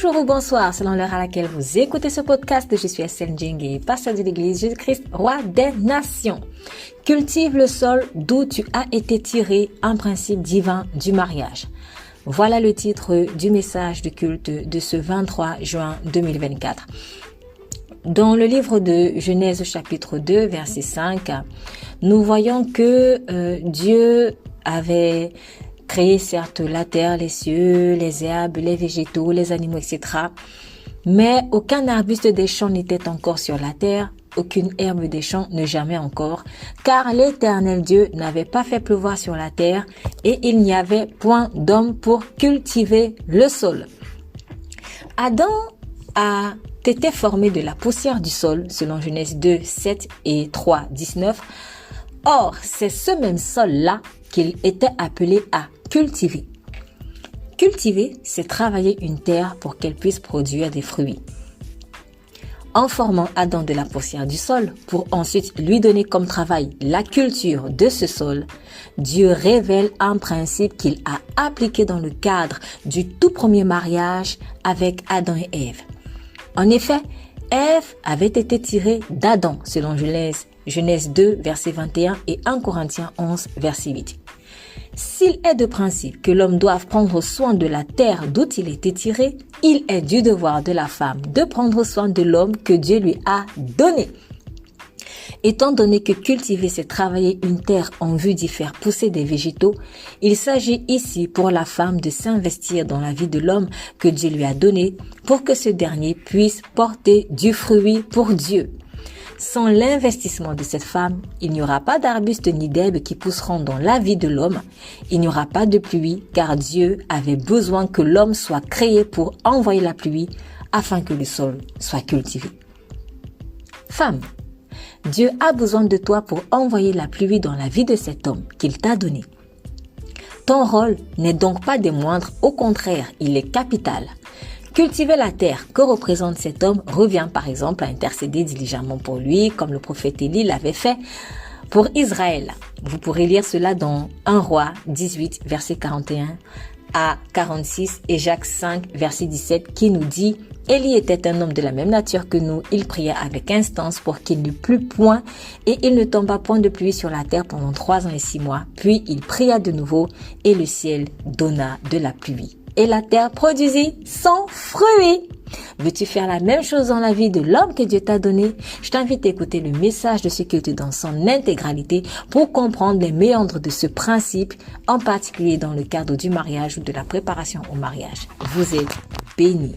Bonjour ou bonsoir, selon l'heure à laquelle vous écoutez ce podcast. Je suis Estelle Njenge, pasteur de l'église Jésus-Christ, roi des nations. Cultive le sol d'où tu as été tiré, un principe divin du mariage. Voilà le titre du message de culte de ce 23 juin 2024. Dans le livre de Genèse chapitre 2, verset 5, nous voyons que Dieu avait créé certes la terre, les cieux, les herbes, les végétaux, les animaux, etc. Mais aucun arbuste des champs n'était encore sur la terre, aucune herbe des champs ne jamais encore, car l'Éternel Dieu n'avait pas fait pleuvoir sur la terre et il n'y avait point d'homme pour cultiver le sol. Adam a été formé de la poussière du sol, selon Genèse 2, 7 et 3, 19. Or, c'est ce même sol-là qu'il était appelé à cultiver. Cultiver, c'est travailler une terre pour qu'elle puisse produire des fruits. En formant Adam de la poussière du sol, pour ensuite lui donner comme travail la culture de ce sol, Dieu révèle un principe qu'il a appliqué dans le cadre du tout premier mariage avec Adam et Ève. En effet, Ève avait été tirée d'Adam, selon Genèse 2, verset 21 et 1 Corinthiens 11, verset 8. S'il est de principe que l'homme doive prendre soin de la terre d'où il était tiré, il est du devoir de la femme de prendre soin de l'homme que Dieu lui a donné. Étant donné que cultiver, c'est travailler une terre en vue d'y faire pousser des végétaux, il s'agit ici pour la femme de s'investir dans la vie de l'homme que Dieu lui a donné pour que ce dernier puisse porter du fruit pour Dieu. Sans l'investissement de cette femme, il n'y aura pas d'arbustes ni d'herbes qui pousseront dans la vie de l'homme. Il n'y aura pas de pluie car Dieu avait besoin que l'homme soit créé pour envoyer la pluie afin que le sol soit cultivé. Femme, Dieu a besoin de toi pour envoyer la pluie dans la vie de cet homme qu'il t'a donné. Ton rôle n'est donc pas des moindres, au contraire, il est capital. Cultiver la terre que représente cet homme revient par exemple à intercéder diligemment pour lui, comme le prophète Élie l'avait fait pour Israël. Vous pourrez lire cela dans 1 Roi 18, verset 41 à 46 et Jacques 5, verset 17 qui nous dit « Élie était un homme de la même nature que nous, il pria avec instance pour qu'il ne plût point et il ne tomba point de pluie sur la terre pendant 3 ans et 6 mois. Puis il pria de nouveau et le ciel donna de la pluie. Et la terre produisit son fruit. » Veux-tu faire la même chose dans la vie de l'homme que Dieu t'a donné? Je t'invite à écouter le message de ce culte dans son intégralité pour comprendre les méandres de ce principe, en particulier dans le cadre du mariage ou de la préparation au mariage. Vous êtes bénis.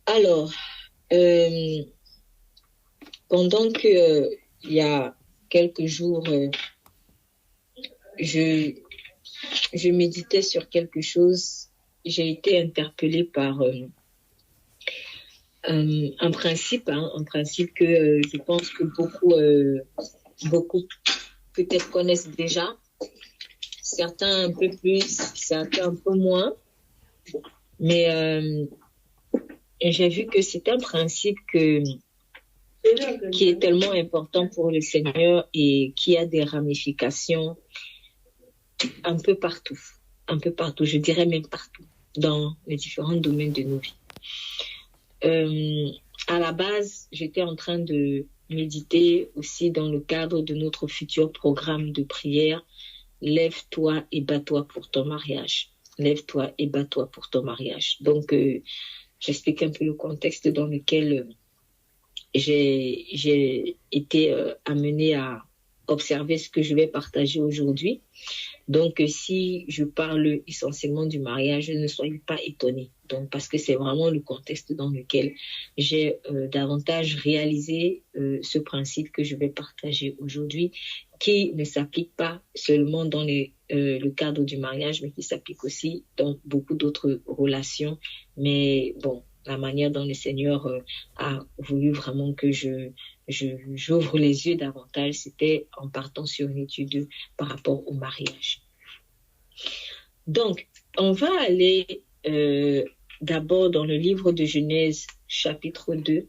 Alors, pendant que il y a quelques jours, je méditais sur quelque chose, j'ai été interpellée par un principe que je pense que beaucoup peut-être connaissent déjà, certains un peu plus, certains un peu moins, mais j'ai vu que c'est un principe qui est tellement important pour le Seigneur et qui a des ramifications un peu partout, je dirais même partout, dans les différents domaines de nos vies. À la base, j'étais en train de méditer aussi dans le cadre de notre futur programme de prière « Lève-toi et bats-toi pour ton mariage ». Lève-toi et bats-toi pour ton mariage. Donc, j'explique un peu le contexte dans lequel j'ai été amenée à observer ce que je vais partager aujourd'hui. Donc, si je parle essentiellement du mariage, ne soyez pas étonnés. Donc, parce que c'est vraiment le contexte dans lequel j'ai davantage réalisé ce principe que je vais partager aujourd'hui, qui ne s'applique pas seulement dans le cadre du mariage, mais qui s'applique aussi dans beaucoup d'autres relations. Mais bon, la manière dont le Seigneur a voulu vraiment que j'ouvre les yeux davantage, c'était en partant sur une étude par rapport au mariage. Donc, On va aller d'abord dans le livre de Genèse, chapitre 2,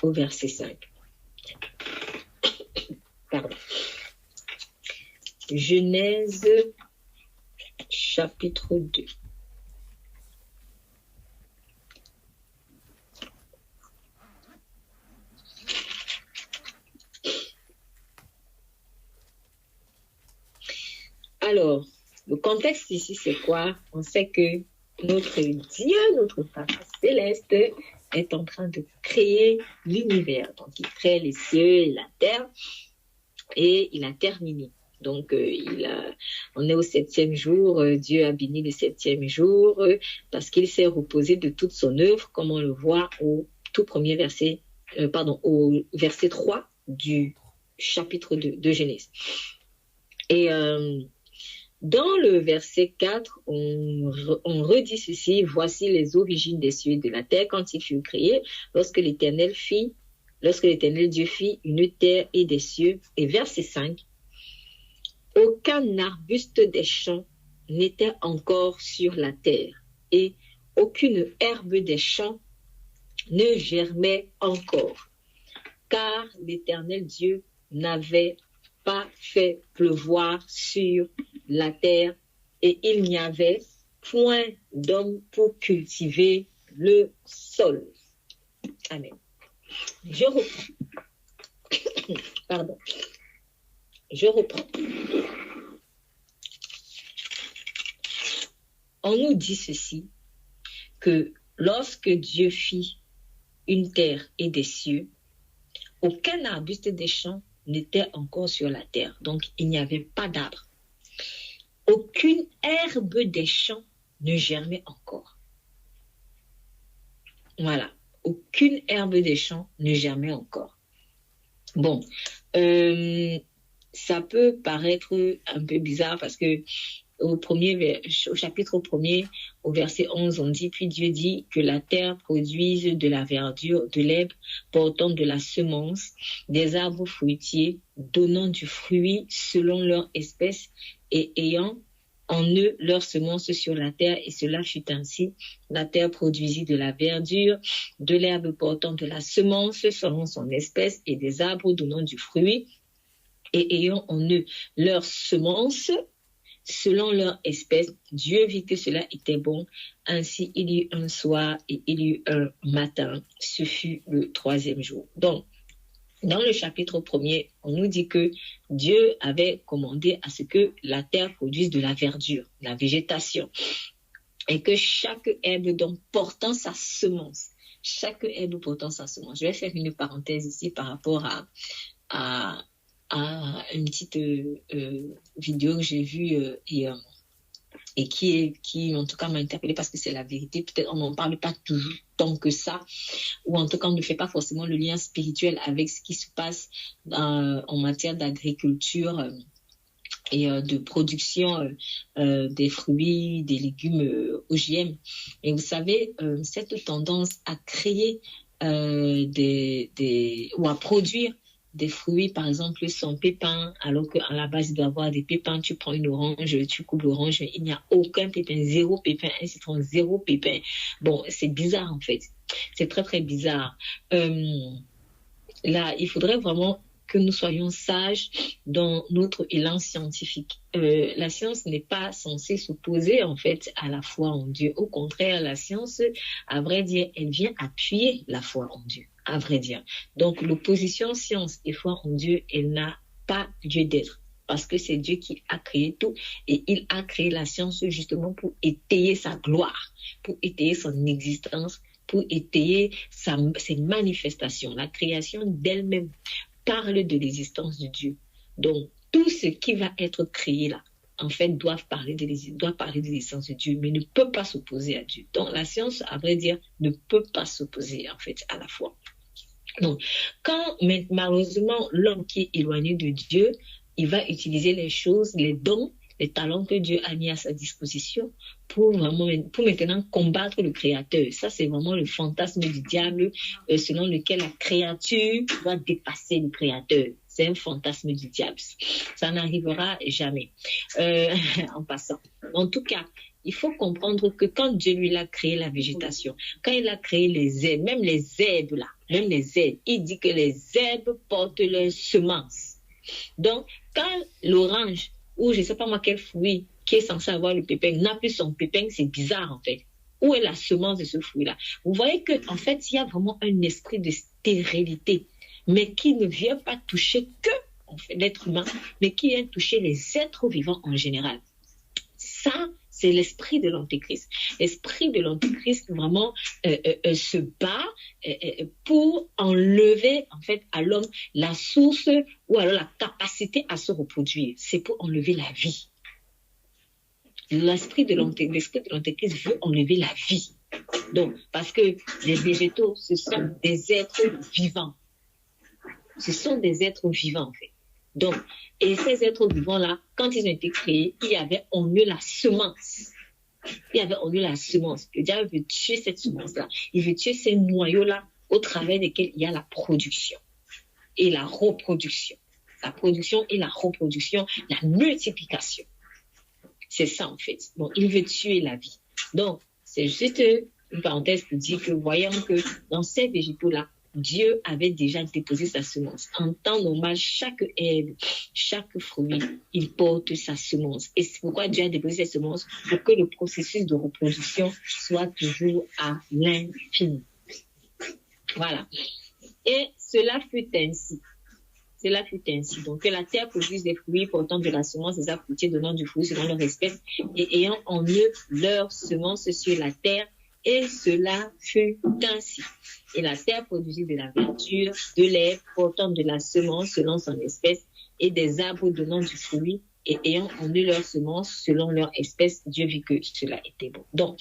au verset 5. Pardon. Genèse, chapitre 2. Alors, le contexte ici, c'est quoi? On sait que notre Dieu, notre Papa céleste, est en train de créer l'univers. Donc, il crée les cieux et la terre, et il a terminé. Donc, on est au 7e jour. Dieu a béni le 7e jour parce qu'il s'est reposé de toute son œuvre, comme on le voit au tout premier verset, au verset 3 du chapitre 2 de Genèse. Et dans le verset 4, on redit ceci: voici les origines des cieux et de la terre quand ils furent créés, lorsque l'Éternel Dieu fit une terre et des cieux. Et verset 5, aucun arbuste des champs n'était encore sur la terre, et aucune herbe des champs ne germait encore, car l'Éternel Dieu n'avait pas fait pleuvoir sur la terre, et il n'y avait point d'homme pour cultiver le sol. Amen. Je reprends. Pardon. Je reprends. On nous dit ceci, que lorsque Dieu fit une terre et des cieux, aucun arbuste des champs n'était encore sur la terre. Donc, il n'y avait pas d'arbre. Aucune herbe des champs ne germait encore. Voilà. Aucune herbe des champs ne germait encore. Bon, ça peut paraître un peu bizarre parce que au chapitre 1er, au verset 11, on dit: puis Dieu dit que la terre produise de la verdure, de l'herbe portant de la semence, des arbres fruitiers donnant du fruit selon leur espèce et ayant en eux leur semence sur la terre. Et cela fut ainsi. La terre produisit de la verdure, de l'herbe portant de la semence selon son espèce et des arbres donnant du fruit et ayant en eux leur semence selon leur espèce. Dieu vit que cela était bon. Ainsi, il y eut un soir et il y eut un matin. Ce fut le 3e jour. Donc, dans le chapitre 1er, on nous dit que Dieu avait commandé à ce que la terre produise de la verdure, de la végétation, et que chaque herbe donc portant sa semence, je vais faire une parenthèse ici par rapport à une petite vidéo que j'ai vue et qui en tout cas m'a interpellée parce que c'est la vérité. Peut-être on n'en parle pas toujours tant que ça, ou en tout cas on ne fait pas forcément le lien spirituel avec ce qui se passe en matière d'agriculture et de production des fruits, des légumes OGM. Et vous savez, cette tendance à créer ou à produire des fruits, par exemple, sans pépins, alors qu'à la base, il doit y avoir des pépins. Tu prends une orange, tu coupes l'orange, mais il n'y a aucun pépin, zéro pépin, un citron, zéro pépin. Bon, c'est bizarre, en fait. C'est très, très bizarre. Là, il faudrait vraiment que nous soyons sages dans notre élan scientifique. La science n'est pas censée s'opposer, en fait, à la foi en Dieu. Au contraire, la science, à vrai dire, elle vient appuyer la foi en Dieu, à vrai dire. Donc, l'opposition science et foi en Dieu, elle n'a pas lieu d'être. Parce que c'est Dieu qui a créé tout et il a créé la science justement pour étayer sa gloire, pour étayer son existence, pour étayer ses manifestations. La création d'elle-même parle de l'existence de Dieu. Donc, tout ce qui va être créé là, en fait, doit parler de l'existence de Dieu, mais ne peut pas s'opposer à Dieu. Donc, la science, à vrai dire, ne peut pas s'opposer, en fait, à la foi. Donc, quand malheureusement, l'homme qui est éloigné de Dieu, il va utiliser les choses, les dons, les talents que Dieu a mis à sa disposition pour maintenant combattre le Créateur. Ça, c'est vraiment le fantasme du diable selon lequel la créature doit dépasser le Créateur. c'est un fantasme du diable. Ça n'arrivera jamais. En passant. En tout cas, il faut comprendre que quand Dieu lui a créé la végétation, quand il a créé les herbes, même les herbes là, même les herbes, il dit que les herbes portent leurs semences. Donc, quand l'orange, ou je ne sais pas moi quel fruit qui est censé avoir le pépin, n'a plus son pépin, c'est bizarre en fait. Où est la semence de ce fruit-là? Vous voyez qu'en fait, il y a vraiment un esprit de stérilité, mais qui ne vient pas toucher que en fait, l'être humain, mais qui vient toucher les êtres vivants en général. Ça, c'est l'esprit de l'Antéchrist. L'esprit de l'Antéchrist vraiment se bat pour enlever en fait à l'homme la source ou alors la capacité à se reproduire. C'est pour enlever la vie. L'esprit de l'Antéchrist veut enlever la vie. Donc, parce que les végétaux, ce sont des êtres vivants. Ce sont des êtres vivants en fait. Donc, et ces êtres vivants-là, quand ils ont été créés, il y avait en eux la semence. Il y avait en eux la semence. Le diable veut tuer cette semence-là. Il veut tuer ces noyaux-là au travers desquels il y a la production et la reproduction. La production et la reproduction, la multiplication. C'est ça en fait. Donc, il veut tuer la vie. Donc, c'est juste une parenthèse pour dire que voyons que dans ces végétaux-là, Dieu avait déjà déposé sa semence. En temps normal, chaque herbe, chaque fruit, il porte sa semence. Et c'est pourquoi Dieu a déposé sa semence pour que le processus de reproduction soit toujours à l'infini. Voilà. Et cela fut ainsi. Cela fut ainsi. Donc, que la terre produise des fruits portant de la semence des arbres fruitiers donnant du fruit selon leur espèce et ayant en eux leur semence sur la terre. Et cela fut ainsi. Et la terre produisit de la verdure, de l'herbe portant de la semence selon son espèce, et des arbres donnant du fruit, et ayant en eux leur semence selon leur espèce. Dieu vit que cela était bon. Donc,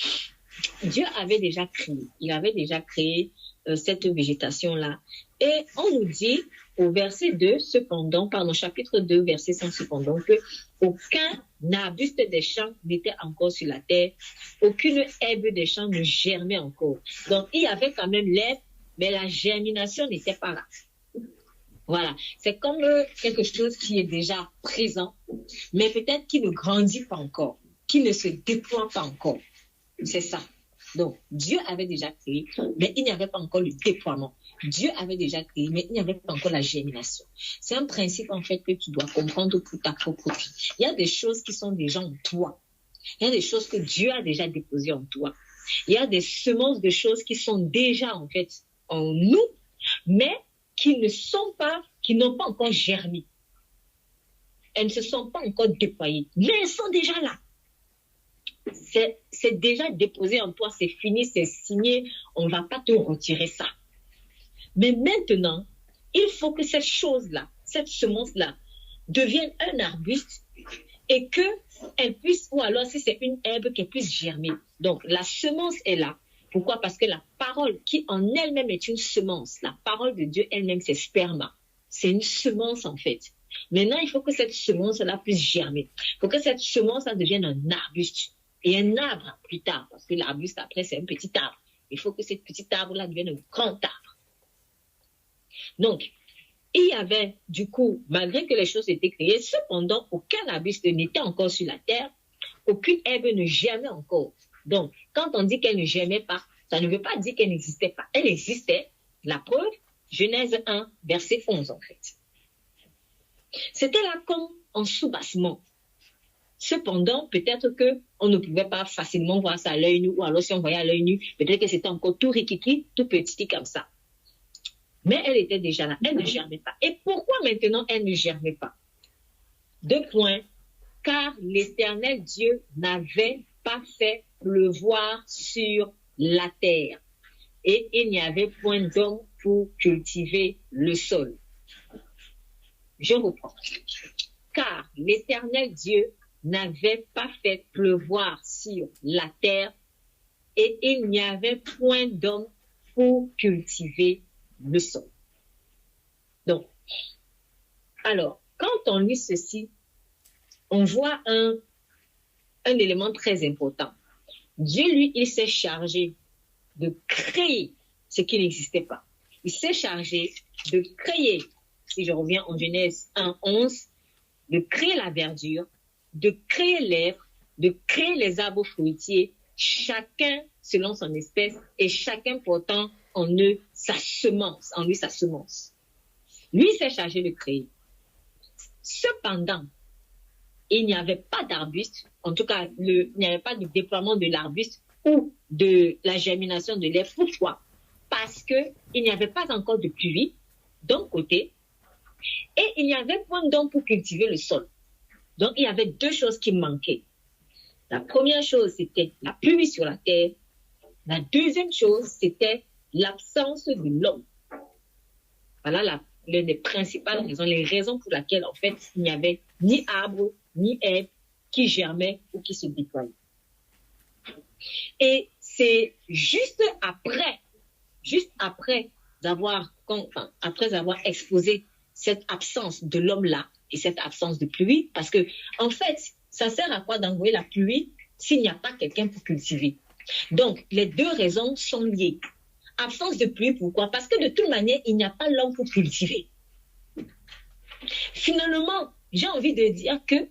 Dieu avait déjà créé. Il avait déjà créé cette végétation-là. Et on nous dit au verset 2, cependant, pardon, chapitre 2, verset 5, cependant, que aucun arbuste des champs n'était encore sur la terre, aucune herbe des champs ne germait encore. Donc, il y avait quand même l'herbe, mais la germination n'était pas là. Voilà, c'est comme quelque chose qui est déjà présent, mais peut-être qui ne grandit pas encore, qui ne se déploie pas encore. C'est ça. Donc, Dieu avait déjà créé, mais il n'y avait pas encore le déploiement. Dieu avait déjà créé, mais il n'y avait pas encore la germination. C'est un principe, en fait, que tu dois comprendre pour ta propre vie. Il y a des choses qui sont déjà en toi. Il y a des choses que Dieu a déjà déposées en toi. Il y a des semences de choses qui sont déjà, en fait, en nous, mais qui n'ont pas encore germé. Elles ne se sont pas encore déployées, mais elles sont déjà là. C'est déjà déposé en toi, c'est fini, c'est signé, on ne va pas te retirer ça. Mais maintenant, il faut que cette chose-là, cette semence-là, devienne un arbuste et qu'elle puisse, ou alors si c'est une herbe, qu'elle puisse germer. Donc, la semence est là. Pourquoi? Parce que la parole qui en elle-même est une semence, la parole de Dieu elle-même, c'est sperma. C'est une semence en fait. Maintenant, il faut que cette semence-là puisse germer. Il faut que cette semence-là devienne un arbuste. Et un arbre plus tard, parce que l'arbuste après c'est un petit arbre. Il faut que ce petit arbre-là devienne un grand arbre. Donc, il y avait du coup, malgré que les choses étaient créées, cependant aucun arbuste n'était encore sur la terre, aucune herbe ne germait encore. Donc, quand on dit qu'elle ne germait pas, ça ne veut pas dire qu'elle n'existait pas. Elle existait. La preuve, Genèse 1, verset 11 en fait. C'était là comme en soubassement. Cependant, peut-être qu'on ne pouvait pas facilement voir ça à l'œil nu, ou alors si on voyait à l'œil nu, peut-être que c'était encore tout rikiki, tout petit comme ça. Mais elle était déjà là, elle ne germait pas. Et pourquoi maintenant elle ne germait pas? 2 points. Car l'Éternel Dieu n'avait pas fait pleuvoir sur la terre, et il n'y avait point d'homme pour cultiver le sol. Je reprends. Car l'Éternel Dieu n'avait pas fait pleuvoir sur la terre, et il n'y avait point d'homme pour cultiver le sol. Donc, alors, quand on lit ceci, on voit un élément très important. Dieu, lui, il s'est chargé de créer ce qui n'existait pas. Il s'est chargé de créer si je reviens en Genèse 1:11, de créer la verdure, de créer l'herbe, de créer les arbres fruitiers, chacun selon son espèce et chacun portant en eux sa semence, en lui sa semence. Lui s'est chargé de créer. Cependant, il n'y avait pas d'arbuste, en tout cas, il n'y avait pas de déploiement de l'arbuste ou de la germination de l'herbe. Pourquoi? Parce qu'il n'y avait pas encore de pluie d'un côté et il n'y avait point d'homme pour cultiver le sol. Donc, il y avait deux choses qui manquaient. La première chose, c'était la pluie sur la terre. La deuxième chose, c'était l'absence de l'homme. Voilà l'une des principales raisons, les raisons pour lesquelles, en fait, il n'y avait ni arbre, ni herbe qui germait ou qui se déployait. Et c'est après avoir exposé cette absence de l'homme-là et cette absence de pluie, parce que, en fait, ça sert à quoi d'envoyer la pluie s'il n'y a pas quelqu'un pour cultiver? Donc, les deux raisons sont liées. Absence de pluie, pourquoi? Parce que de toute manière, il n'y a pas l'homme pour cultiver. Finalement, j'ai envie de dire que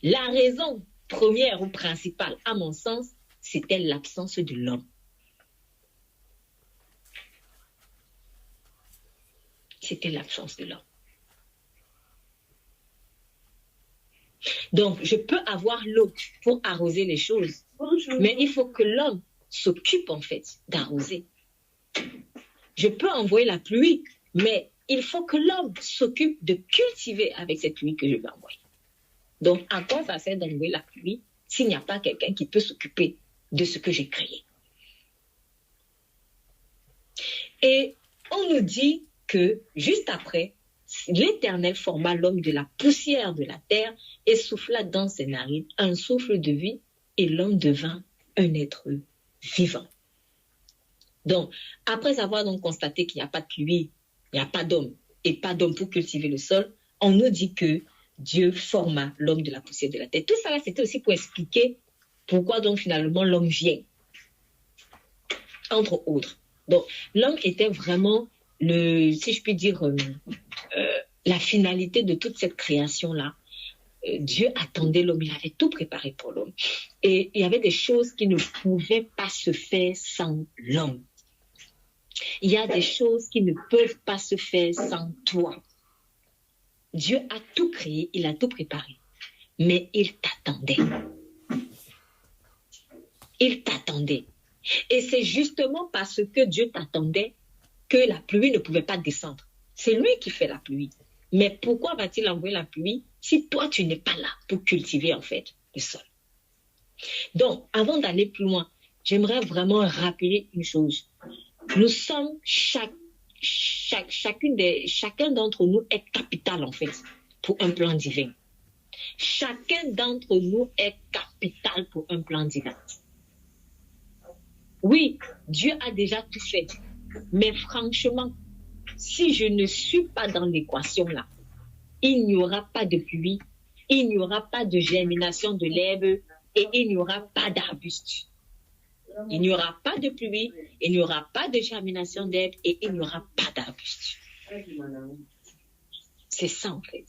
la raison première ou principale, à mon sens, c'était l'absence de l'homme. C'était l'absence de l'homme. Donc, je peux avoir l'eau pour arroser les choses, mais il faut que l'homme s'occupe, en fait, d'arroser. Je peux envoyer la pluie, mais il faut que l'homme s'occupe de cultiver avec cette pluie que je vais envoyer. Donc, à quoi ça sert d'envoyer la pluie s'il n'y a pas quelqu'un qui peut s'occuper de ce que j'ai créé? Et on nous dit que juste après, l'Éternel forma l'homme de la poussière de la terre et souffla dans ses narines un souffle de vie et l'homme devint un être vivant. Donc, après avoir donc constaté qu'il n'y a pas de pluie, il n'y a pas d'homme et pas d'homme pour cultiver le sol, on nous dit que Dieu forma l'homme de la poussière de la terre. Tout ça, c'était aussi pour expliquer pourquoi donc finalement l'homme vient, entre autres. Donc, l'homme était vraiment si je puis dire, la finalité de toute cette création-là. Dieu attendait l'homme, il avait tout préparé pour l'homme. Et il y avait des choses qui ne pouvaient pas se faire sans l'homme. Il y a des choses qui ne peuvent pas se faire sans toi. Dieu a tout créé, il a tout préparé. Mais il t'attendait. Il t'attendait. Et c'est justement parce que Dieu t'attendait que la pluie ne pouvait pas descendre. C'est lui qui fait la pluie. Mais pourquoi va-t-il envoyer la pluie si toi, tu n'es pas là pour cultiver, en fait, le sol? Donc, avant d'aller plus loin, j'aimerais vraiment rappeler une chose. Nous sommes, chacun d'entre nous est capital, en fait, pour un plan divin. Chacun d'entre nous est capital pour un plan divin. Oui, Dieu a déjà tout fait. Mais franchement, si je ne suis pas dans l'équation là, il n'y aura pas de pluie, il n'y aura pas de germination de l'herbe et il n'y aura pas d'arbuste. Il n'y aura pas de pluie, il n'y aura pas de germination d'herbe et il n'y aura pas d'arbuste. C'est ça en fait.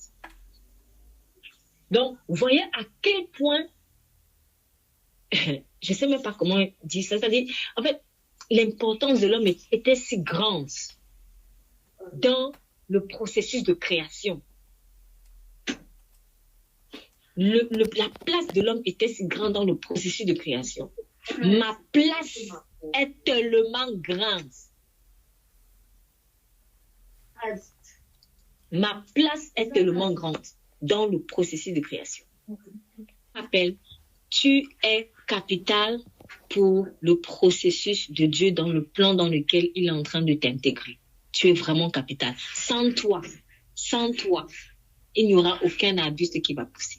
Donc, vous voyez à quel point, je ne sais même pas comment dire ça, c'est-à-dire, en fait, l'importance de l'homme était si grande dans le processus de création. La place de l'homme était si grande dans le processus de création. Ma place est tellement grande. Ma place est tellement grande dans le processus de création. Rappelle, tu es capital pour le processus de Dieu dans le plan dans lequel il est en train de t'intégrer. Tu es vraiment capital. Sans toi, il n'y aura aucun arbuste qui va pousser.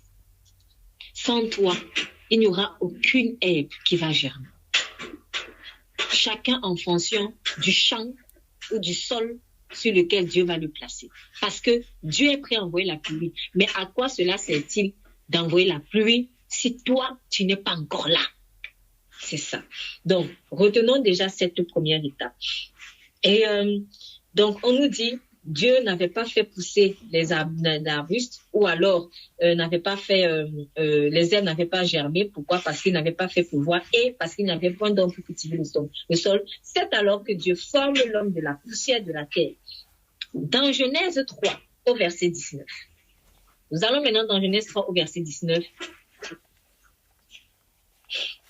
Sans toi, il n'y aura aucune herbe qui va germer. Chacun en fonction du champ ou du sol sur lequel Dieu va le placer. Parce que Dieu est prêt à envoyer la pluie. Mais à quoi cela sert-il d'envoyer la pluie si toi, tu n'es pas encore là? C'est ça. Donc, retenons déjà cette première étape. Et donc, on nous dit Dieu n'avait pas fait pousser les arbustes, ou alors n'avait pas fait, les herbes n'avaient pas germé. Pourquoi? Parce qu'il n'avait pas fait pleuvoir et parce qu'il n'avait point d'homme pour cultiver le sol. C'est alors que Dieu forme l'homme de la poussière de la terre. Dans Genèse 3, au verset 19. Nous allons maintenant dans Genèse 3, au verset 19.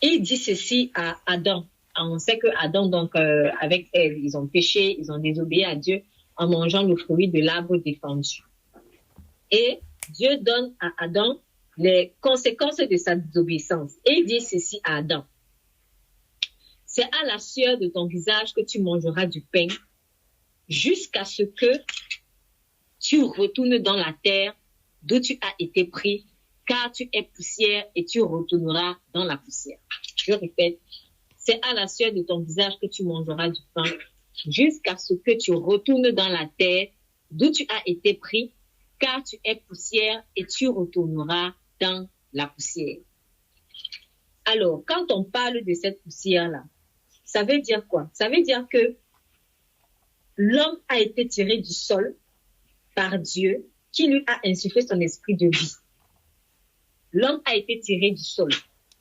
Il dit ceci à Adam. On sait que Adam, donc, avec Ève, ils ont péché, ils ont désobéi à Dieu en mangeant le fruit de l'arbre défendu. Et Dieu donne à Adam les conséquences de sa désobéissance. Et il dit ceci à Adam. C'est à la sueur de ton visage que tu mangeras du pain jusqu'à ce que tu retournes dans la terre d'où tu as été pris, car tu es poussière et tu retourneras dans la poussière. Je répète, c'est à la sueur de ton visage que tu mangeras du pain jusqu'à ce que tu retournes dans la terre d'où tu as été pris, car tu es poussière et tu retourneras dans la poussière. Alors, quand on parle de cette poussière-là, ça veut dire quoi? Ça veut dire que l'homme a été tiré du sol par Dieu qui lui a insufflé son esprit de vie. L'homme a été tiré du sol,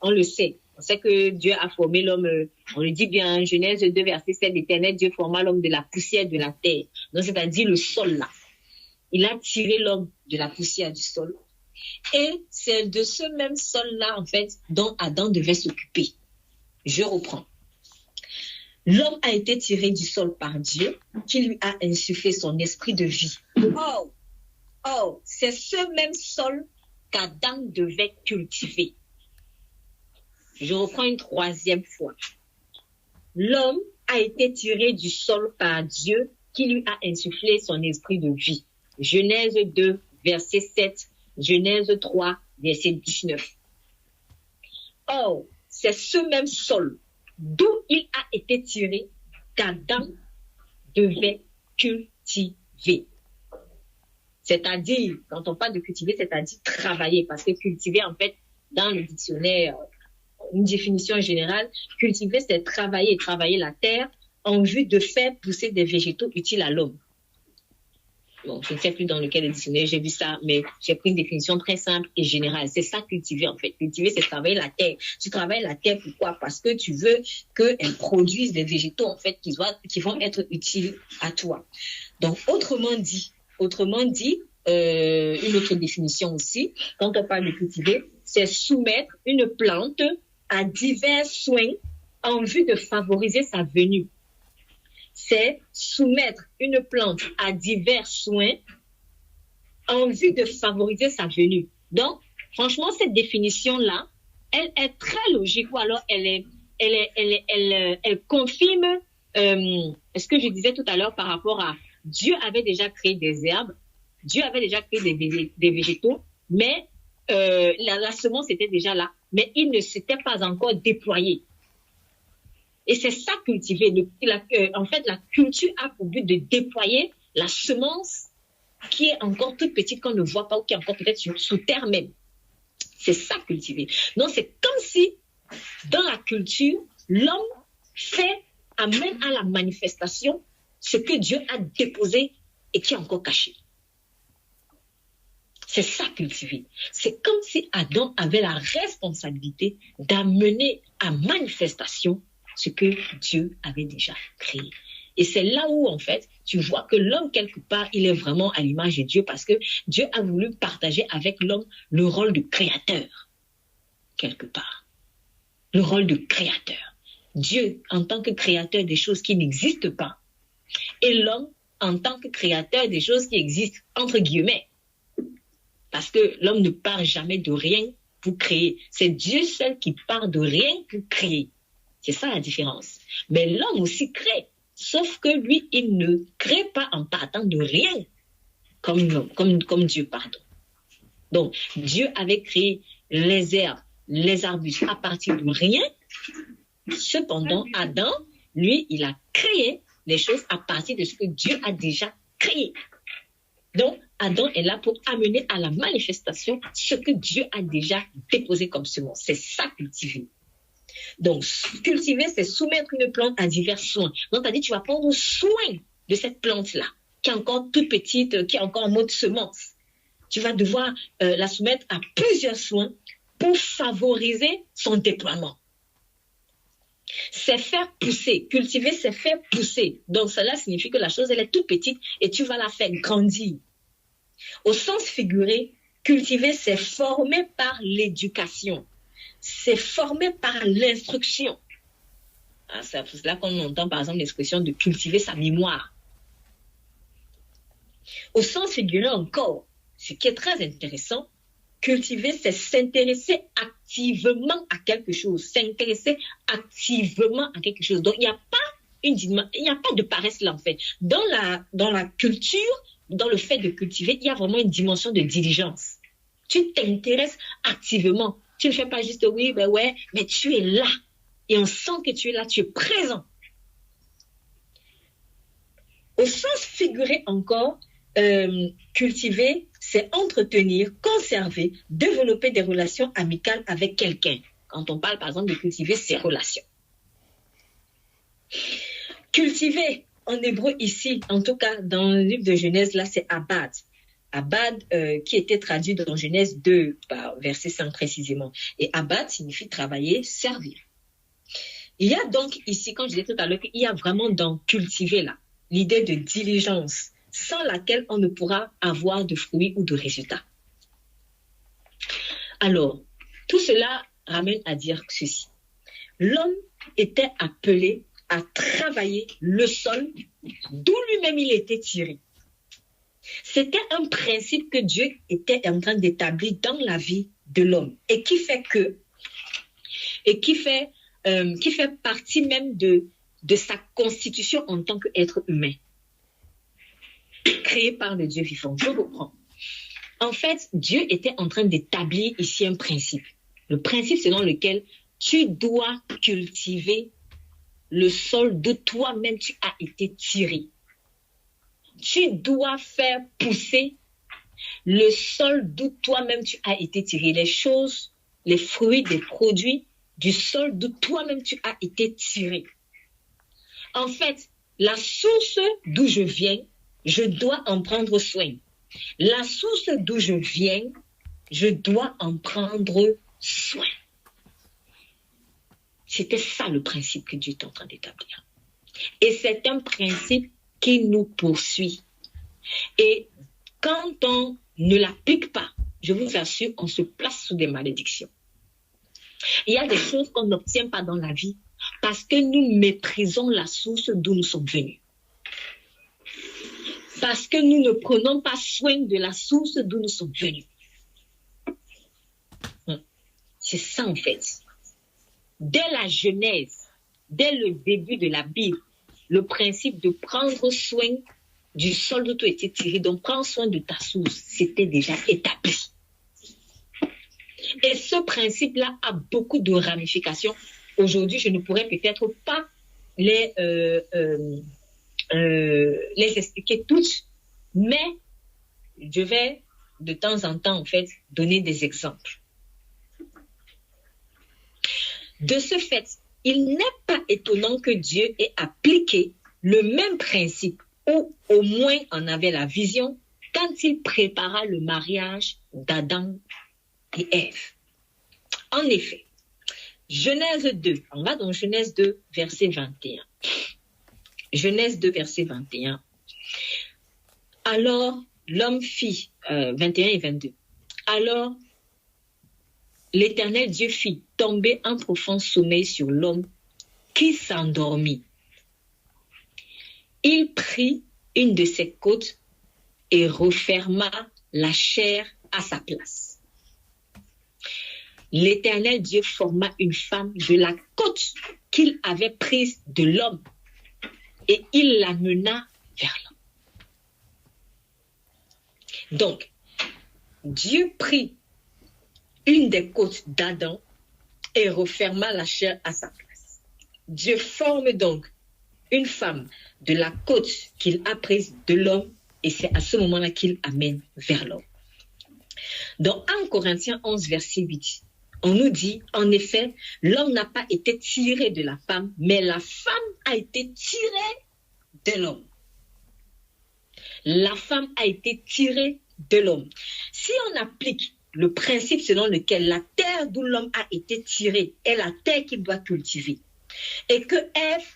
on le sait. On sait que Dieu a formé l'homme, on le dit bien en Genèse 2, verset 7, l'Éternel Dieu forma l'homme de la poussière de la terre. Donc, c'est-à-dire le sol là. Il a tiré l'homme de la poussière du sol. Et c'est de ce même sol-là, en fait, dont Adam devait s'occuper. Je reprends. L'homme a été tiré du sol par Dieu, qui lui a insufflé son esprit de vie. Oh, c'est ce même sol qu'Adam devait cultiver. Je reprends une troisième fois. L'homme a été tiré du sol par Dieu qui lui a insufflé son esprit de vie. Genèse 2, verset 7, Genèse 3, verset 19. Or, c'est ce même sol d'où il a été tiré qu'Adam devait cultiver. C'est-à-dire, quand on parle de cultiver, c'est-à-dire travailler, parce que cultiver, en fait, dans le dictionnaire, une définition générale, cultiver, c'est travailler la terre en vue de faire pousser des végétaux utiles à l'homme. Bon, je ne sais plus dans lequel dictionnaire j'ai vu ça, mais j'ai pris une définition très simple et générale. C'est ça, cultiver, en fait. Cultiver, c'est travailler la terre. Tu travailles la terre, pourquoi? Parce que tu veux qu'elle produise des végétaux, en fait, qui vont être utiles à toi. Donc, autrement dit, une autre définition aussi, quand on parle de cultiver, c'est soumettre une plante à divers soins en vue de favoriser sa venue. C'est soumettre une plante à divers soins en vue de favoriser sa venue. Donc, franchement, cette définition-là, elle est très logique, ou alors elle confirme ce que je disais tout à l'heure par rapport à Dieu avait déjà créé des herbes, Dieu avait déjà créé des végétaux, mais la semence était déjà là, mais il ne s'était pas encore déployé. Et c'est ça cultiver. En fait, la culture a pour but de déployer la semence qui est encore toute petite qu'on ne voit pas ou qui est encore peut-être sous terre même. C'est ça cultiver. Donc, c'est comme si dans la culture, l'homme amène à la manifestation ce que Dieu a déposé et qui est encore caché. C'est ça cultiver. C'est comme si Adam avait la responsabilité d'amener à manifestation ce que Dieu avait déjà créé. Et c'est là où, en fait, tu vois que l'homme, quelque part, il est vraiment à l'image de Dieu parce que Dieu a voulu partager avec l'homme le rôle de créateur, quelque part. Le rôle de créateur. Dieu, en tant que créateur des choses qui n'existent pas, et l'homme, en tant que créateur des choses qui existent, entre guillemets. Parce que l'homme ne part jamais de rien pour créer. C'est Dieu seul qui part de rien pour créer. C'est ça la différence. Mais l'homme aussi crée. Sauf que lui, il ne crée pas en partant de rien. Comme Dieu, pardon. Donc, Dieu avait créé les herbes, les arbustes à partir de rien. Cependant, Adam, lui, il a créé les choses à partir de ce que Dieu a déjà créé. Donc, Adam est là pour amener à la manifestation ce que Dieu a déjà déposé comme semence. C'est ça, cultiver. Donc, cultiver, c'est soumettre une plante à divers soins. Donc, tu as dit, tu vas prendre soin de cette plante-là. qui est encore toute petite, qui est encore en mode semence. Tu vas devoir la soumettre à plusieurs soins pour favoriser son déploiement. C'est faire pousser. Cultiver, c'est faire pousser. Donc, cela signifie que la chose, elle est toute petite et tu vas la faire grandir. Au sens figuré, cultiver, c'est former par l'éducation. C'est former par l'instruction. Ah, c'est pour cela qu'on entend, par exemple, l'expression de cultiver sa mémoire. Au sens figuré encore, ce qui est très intéressant, cultiver, c'est s'intéresser activement à quelque chose. S'intéresser activement à quelque chose. Donc, il n'y a pas de paresse là, en fait. Dans la culture, dans le fait de cultiver, il y a vraiment une dimension de diligence. Tu t'intéresses activement. Tu ne fais pas juste oui, ben ouais, mais tu es là. Et on sent que tu es là, tu es présent. Au sens figuré encore, cultiver, c'est entretenir, conserver, développer des relations amicales avec quelqu'un. Quand on parle, par exemple, de cultiver ses relations. Cultiver, en hébreu ici, en tout cas dans le livre de Genèse, là, c'est abad. Abad, qui était traduit dans Genèse 2, verset 5 précisément. Et abad signifie travailler, servir. Il y a donc ici, quand je disais tout à l'heure, qu'il y a vraiment dans cultiver là, l'idée de diligence, sans laquelle on ne pourra avoir de fruits ou de résultats. Alors, tout cela ramène à dire ceci. L'homme était appelé à travailler le sol d'où lui-même il était tiré. C'était un principe que Dieu était en train d'établir dans la vie de l'homme et qui fait partie même de sa constitution en tant qu'être humain, créé par le Dieu vivant. Je reprends. En fait, Dieu était en train d'établir ici un principe. Le principe selon lequel tu dois cultiver le sol d'où toi-même tu as été tiré. Tu dois faire pousser le sol d'où toi-même tu as été tiré. Les choses, les fruits, les produits du sol d'où toi-même tu as été tiré. En fait, la source d'où je viens, je dois en prendre soin. La source d'où je viens, je dois en prendre soin. C'était ça le principe que Dieu est en train d'établir. Et c'est un principe qui nous poursuit. Et quand on ne l'applique pas, je vous assure, on se place sous des malédictions. Il y a des choses qu'on n'obtient pas dans la vie parce que nous méprisons la source d'où nous sommes venus. Parce que nous ne prenons pas soin de la source d'où nous sommes venus. C'est ça en fait. Dès la Genèse, dès le début de la Bible, le principe de prendre soin du sol d'où tu as été tiré, donc prendre soin de ta source, c'était déjà établi. Et ce principe-là a beaucoup de ramifications. Aujourd'hui, je ne pourrais peut-être pas les expliquer toutes, mais je vais de temps en temps, en fait, donner des exemples. De ce fait, il n'est pas étonnant que Dieu ait appliqué le même principe, ou au moins en avait la vision, quand il prépara le mariage d'Adam et Ève. En effet, Genèse 2, on va dans Genèse 2, verset 21. Genèse 2, verset 21. Alors, l'homme fit, 21 et 22. Alors, l'Éternel Dieu fit tomber un profond sommeil sur l'homme qui s'endormit. Il prit une de ses côtes et referma la chair à sa place. L'Éternel Dieu forma une femme de la côte qu'il avait prise de l'homme et il l'amena vers l'homme. Donc, Dieu prit une des côtes d'Adam et referma la chair à sa place. Dieu forme donc une femme de la côte qu'il a prise de l'homme et c'est à ce moment-là qu'il amène vers l'homme. Dans 1 Corinthiens 11, verset 8, on nous dit, en effet, l'homme n'a pas été tiré de la femme, mais la femme a été tirée de l'homme. La femme a été tirée de l'homme. Si on applique le principe selon lequel la terre d'où l'homme a été tiré est la terre qu'il doit cultiver, et que Ève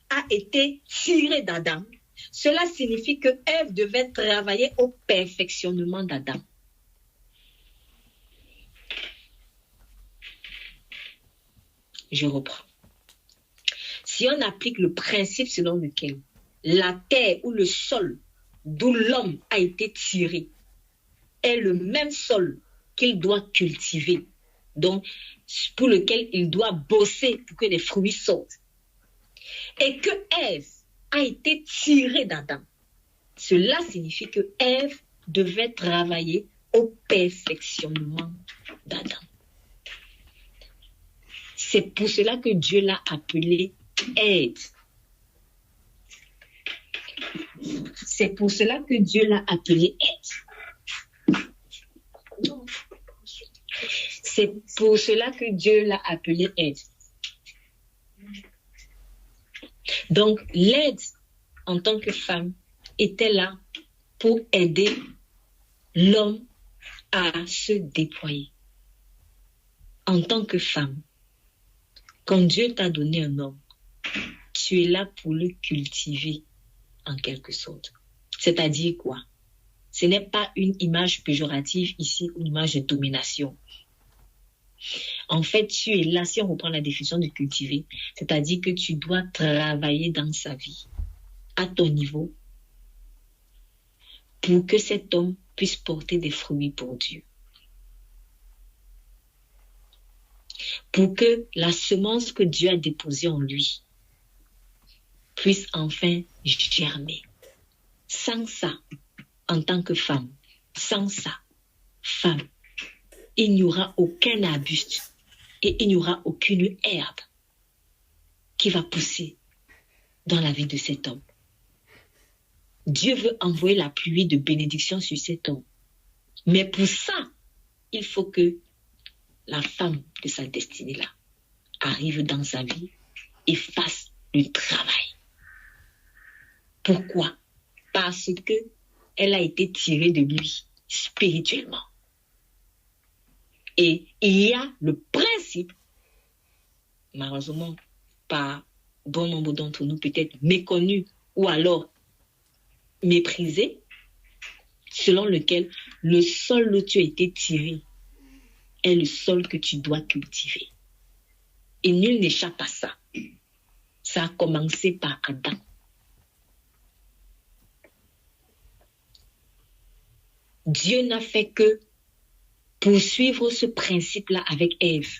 a été tirée d'Adam, cela signifie que Ève devait travailler au perfectionnement d'Adam. Je reprends. Si on applique le principe selon lequel la terre ou le sol d'où l'homme a été tiré est le même sol qu'il doit cultiver, donc pour lequel il doit bosser pour que les fruits sortent, et que Ève a été tirée d'Adam, cela signifie que Ève devait travailler au perfectionnement d'Adam. C'est pour cela que Dieu l'a appelée aide. C'est pour cela que Dieu l'a appelée aide. C'est pour cela que Dieu l'a appelée aide. Donc, l'aide en tant que femme était là pour aider l'homme à se déployer. En tant que femme, quand Dieu t'a donné un homme, tu es là pour le cultiver en quelque sorte. C'est-à-dire quoi? Ce n'est pas une image péjorative ici, une image de domination. En fait, tu es là, si on reprend la définition de cultiver, c'est-à-dire que tu dois travailler dans sa vie, à ton niveau, pour que cet homme puisse porter des fruits pour Dieu. Pour que la semence que Dieu a déposée en lui puisse enfin germer. Sans ça, en tant que femme, sans ça, femme, il n'y aura aucun arbuste et il n'y aura aucune herbe qui va pousser dans la vie de cet homme. Dieu veut envoyer la pluie de bénédiction sur cet homme. Mais pour ça, il faut que la femme de sa destinée-là arrive dans sa vie et fasse le travail. Pourquoi? Parce que elle a été tirée de lui spirituellement. Et il y a le principe, malheureusement, par bon nombre d'entre nous peut-être méconnu ou alors méprisé, selon lequel le sol où tu as été tiré est le sol que tu dois cultiver. Et nul n'échappe à ça. Ça a commencé par Adam. Dieu n'a fait que poursuivre ce principe-là avec Ève.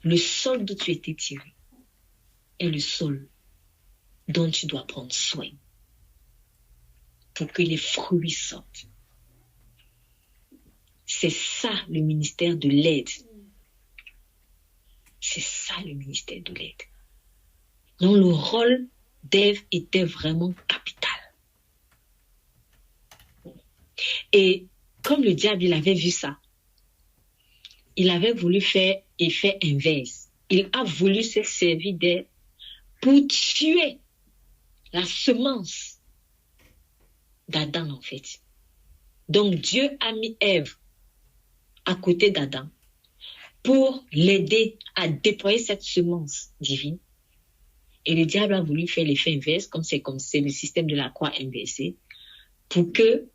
Le sol d'où tu as été tiré est le sol dont tu dois prendre soin pour que les fruits sortent. C'est ça le ministère de l'aide. C'est ça le ministère de l'aide. Donc le rôle d'Ève était vraiment capital. Et comme le diable, il avait vu ça, il avait voulu faire effet inverse. Il a voulu se servir d'Ève pour tuer la semence d'Adam en fait. Donc Dieu a mis Ève à côté d'Adam pour l'aider à déployer cette semence divine. Et le diable a voulu faire l'effet inverse, comme c'est le système de la croix inversée, pour que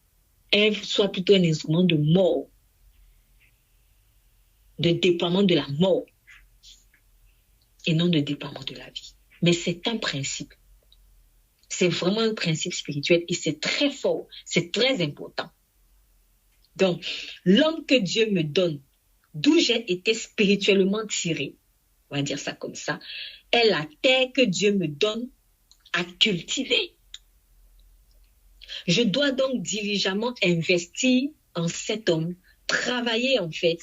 Ève soit plutôt un instrument de mort, de déploiement de la mort, et non de déploiement de la vie. Mais c'est un principe. C'est vraiment un principe spirituel et c'est très fort, c'est très important. Donc, l'homme que Dieu me donne, d'où j'ai été spirituellement tiré, on va dire ça comme ça, est la terre que Dieu me donne à cultiver. Je dois donc diligemment investir en cet homme, travailler en fait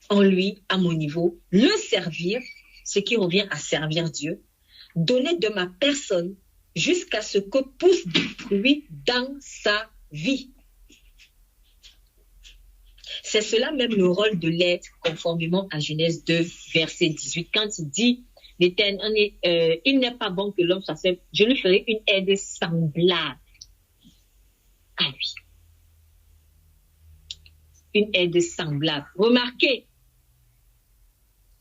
en lui, à mon niveau, le servir, ce qui revient à servir Dieu, donner de ma personne jusqu'à ce que pousse du fruit dans sa vie. C'est cela même le rôle de l'aide, conformément à Genèse 2, verset 18, quand il dit il n'est pas bon que l'homme soit seul. Je lui ferai une aide semblable à lui. Une aide semblable. Remarquez,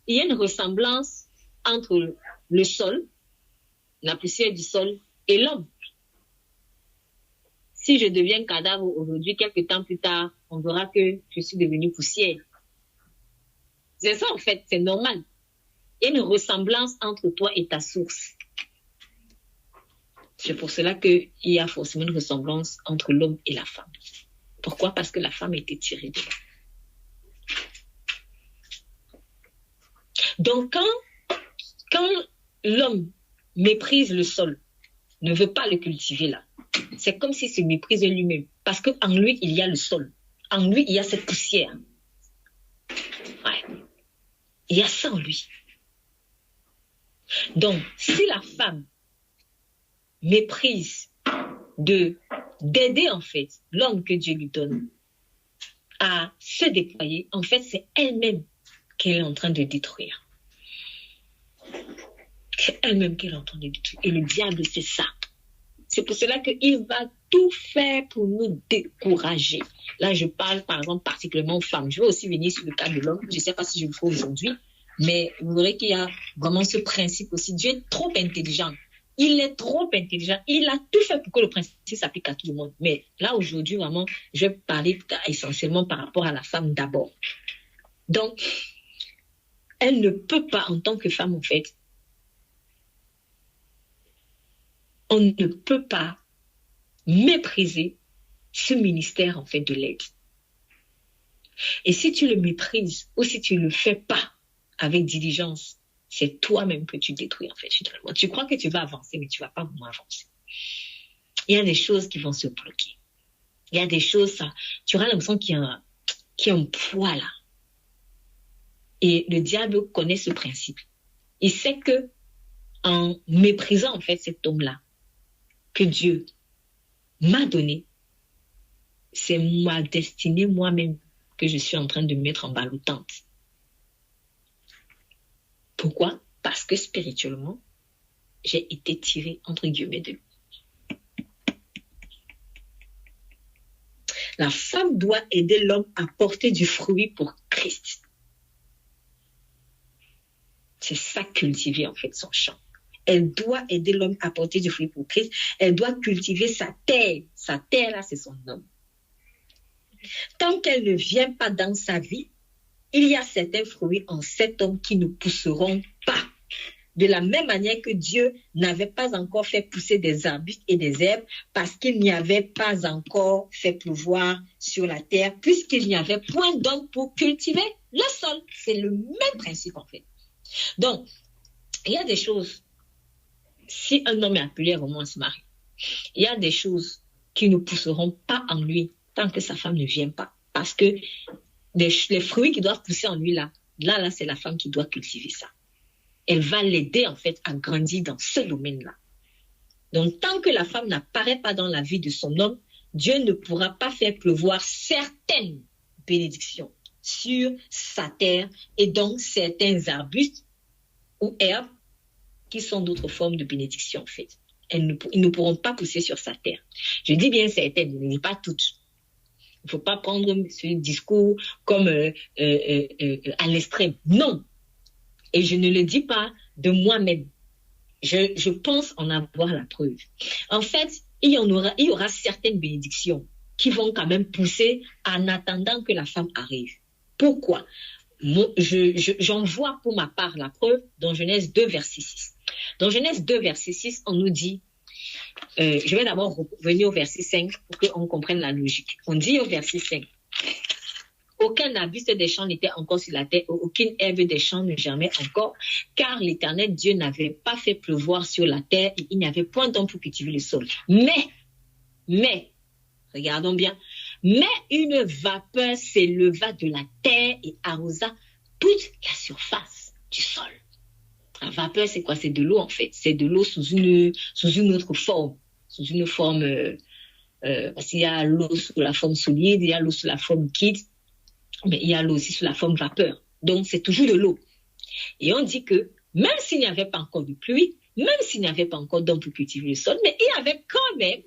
il y a une ressemblance entre le sol, la poussière du sol, et l'homme. Si je deviens cadavre aujourd'hui, quelques temps plus tard, on verra que je suis devenue poussière. C'est ça, en fait, c'est normal. Il y a une ressemblance entre toi et ta source. C'est pour cela qu'il y a forcément une ressemblance entre l'homme et la femme. Pourquoi? Parce que la femme a été tirée de là. Donc, quand l'homme méprise le sol, ne veut pas le cultiver là, c'est comme s'il se méprisait lui-même. Parce qu'en lui, il y a le sol. En lui, il y a cette poussière. Ouais. Il y a ça en lui. Donc, si la femme méprise d'aider en fait l'homme que Dieu lui donne à se déployer, en fait, c'est elle-même qu'elle est en train de détruire. C'est elle-même qu'elle est en train de détruire. Et le diable, c'est ça. C'est pour cela qu'il va tout faire pour nous décourager. Là, je parle par exemple particulièrement aux femmes. Je vais aussi venir sur le cas de l'homme. Je ne sais pas si je le ferai aujourd'hui, mais vous verrez qu'il y a vraiment ce principe aussi. Dieu est trop intelligent. Il est trop intelligent. Il a tout fait pour que le principe s'applique à tout le monde. Mais là, aujourd'hui, vraiment, je vais parler essentiellement par rapport à la femme d'abord. Donc, elle ne peut pas, en tant que femme, en fait, on ne peut pas mépriser ce ministère, en fait, de l'aide. Et si tu le méprises ou si tu ne le fais pas avec diligence, c'est toi-même que tu détruis, en fait, finalement. Tu crois que tu vas avancer, mais tu ne vas pas vraiment avancer. Il y a des choses qui vont se bloquer. Il y a des choses, ça, tu auras l'impression qu'il y a un poids là. Et le diable connaît ce principe. Il sait que en méprisant, en fait, cet homme-là, que Dieu m'a donné, c'est ma destinée moi-même que je suis en train de mettre en ballottante. Pourquoi? Parce que spirituellement, j'ai été tirée entre guillemets de lui. La femme doit aider l'homme à porter du fruit pour Christ. C'est ça, cultiver en fait son champ. Elle doit aider l'homme à porter du fruit pour Christ. Elle doit cultiver sa terre. Sa terre, là, c'est son homme. Tant qu'elle ne vient pas dans sa vie, il y a certains fruits en cet homme qui ne pousseront pas. De la même manière que Dieu n'avait pas encore fait pousser des arbustes et des herbes parce qu'il n'y avait pas encore fait pleuvoir sur la terre, puisqu'il n'y avait point d'homme pour cultiver le sol. C'est le même principe, en fait. Donc, il y a des choses. Si un homme est appelé vraiment à se marier, il y a des choses qui ne pousseront pas en lui tant que sa femme ne vient pas. Parce que les fruits qui doivent pousser en lui, là, c'est la femme qui doit cultiver ça. Elle va l'aider, en fait, à grandir dans ce domaine-là. Donc, tant que la femme n'apparaît pas dans la vie de son homme, Dieu ne pourra pas faire pleuvoir certaines bénédictions sur sa terre et donc certains arbustes ou herbes qui sont d'autres formes de bénédiction, en fait. Ils ne pourront pas pousser sur sa terre. Je dis bien certaines, je ne dis pas toutes. Il ne faut pas prendre ce discours comme à l'extrême. Non. Et je ne le dis pas de moi-même. Je pense en avoir la preuve. En fait, il y aura certaines bénédictions qui vont quand même pousser en attendant que la femme arrive. Pourquoi? J'en vois pour ma part la preuve dans Genèse 2, verset 6. Dans Genèse 2, verset 6, on nous dit, je vais d'abord revenir au verset 5 pour qu'on comprenne la logique. On dit au verset 5, aucun arbuste des champs n'était encore sur la terre, aucune herbe des champs ne germait encore, car l'Éternel Dieu n'avait pas fait pleuvoir sur la terre et il n'y avait point d'homme pour cultiver le sol. Mais, regardons bien, mais une vapeur s'éleva de la terre et arrosa toute la surface du sol. La vapeur, c'est quoi? C'est de l'eau, en fait. C'est de l'eau sous une autre forme. Sous une forme, parce qu'il y a l'eau sous la forme solide, il y a l'eau sous la forme liquide, mais il y a l'eau aussi sous la forme vapeur. Donc, c'est toujours de l'eau. Et on dit que même s'il n'y avait pas encore de pluie, même s'il n'y avait pas encore d'homme pour cultiver le sol, mais il y avait quand même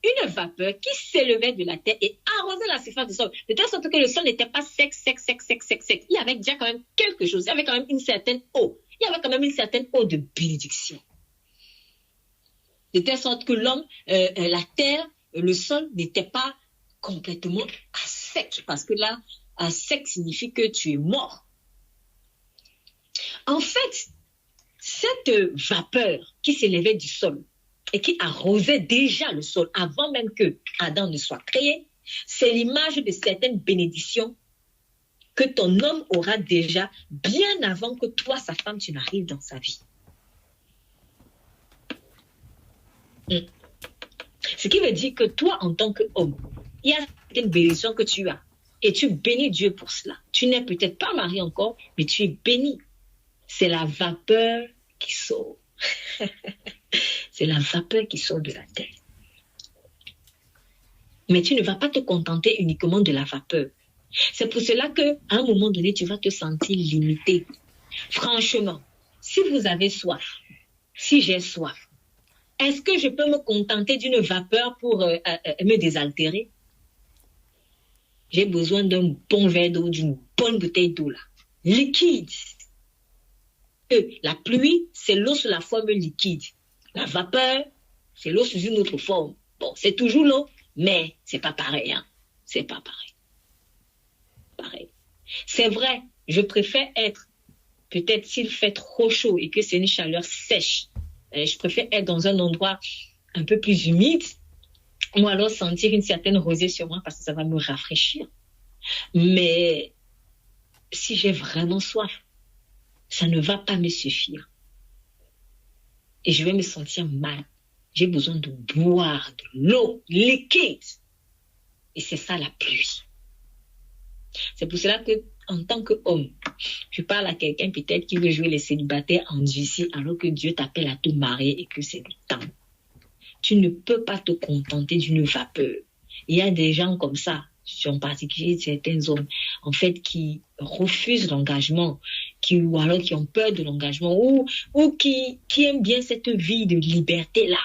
une vapeur qui s'élevait de la terre et arrosait la surface du sol, de telle sorte que le sol n'était pas sec. Il y avait déjà quand même quelque chose, il y avait quand même une certaine eau, il y avait quand même une certaine eau de bénédiction. De telle sorte que l'homme, la terre, le sol n'était pas complètement à sec, parce que là, à sec signifie que tu es mort. En fait, cette vapeur qui s'élevait du sol et qui arrosait déjà le sol avant même que Adam ne soit créé, c'est l'image de certaines bénédictions que ton homme aura déjà bien avant que toi, sa femme, tu n'arrives dans sa vie. Ce qui veut dire que toi, en tant qu'homme, il y a certaines bénédictions que tu as et tu bénis Dieu pour cela. Tu n'es peut-être pas marié encore, mais tu es béni. C'est la vapeur qui sort. C'est la vapeur qui sort de la terre. Mais tu ne vas pas te contenter uniquement de la vapeur. C'est pour cela qu'à un moment donné, tu vas te sentir limité. Franchement, si vous avez soif, si j'ai soif, est-ce que je peux me contenter d'une vapeur pour me désaltérer? J'ai besoin d'un bon verre d'eau, d'une bonne bouteille d'eau là, liquide. La pluie, c'est l'eau sous la forme liquide. La vapeur, c'est l'eau sous une autre forme. Bon, c'est toujours l'eau, mais c'est pas pareil, hein. C'est pas pareil. C'est vrai, je préfère être, peut-être s'il fait trop chaud et que c'est une chaleur sèche, je préfère être dans un endroit un peu plus humide ou alors sentir une certaine rosée sur moi parce que ça va me rafraîchir. Mais si j'ai vraiment soif, ça ne va pas me suffire. Et je vais me sentir mal. J'ai besoin de boire de l'eau liquide. Et c'est ça la pluie. C'est pour cela que, en tant qu'homme, je parle à quelqu'un peut-être qui veut jouer les célibataires endurcis alors que Dieu t'appelle à te marier et que c'est le temps. Tu ne peux pas te contenter d'une vapeur. Il y a des gens comme ça, en particulier certains hommes, en fait, qui refusent l'engagement, ou alors qui ont peur de l'engagement, ou qui aiment bien cette vie de liberté-là.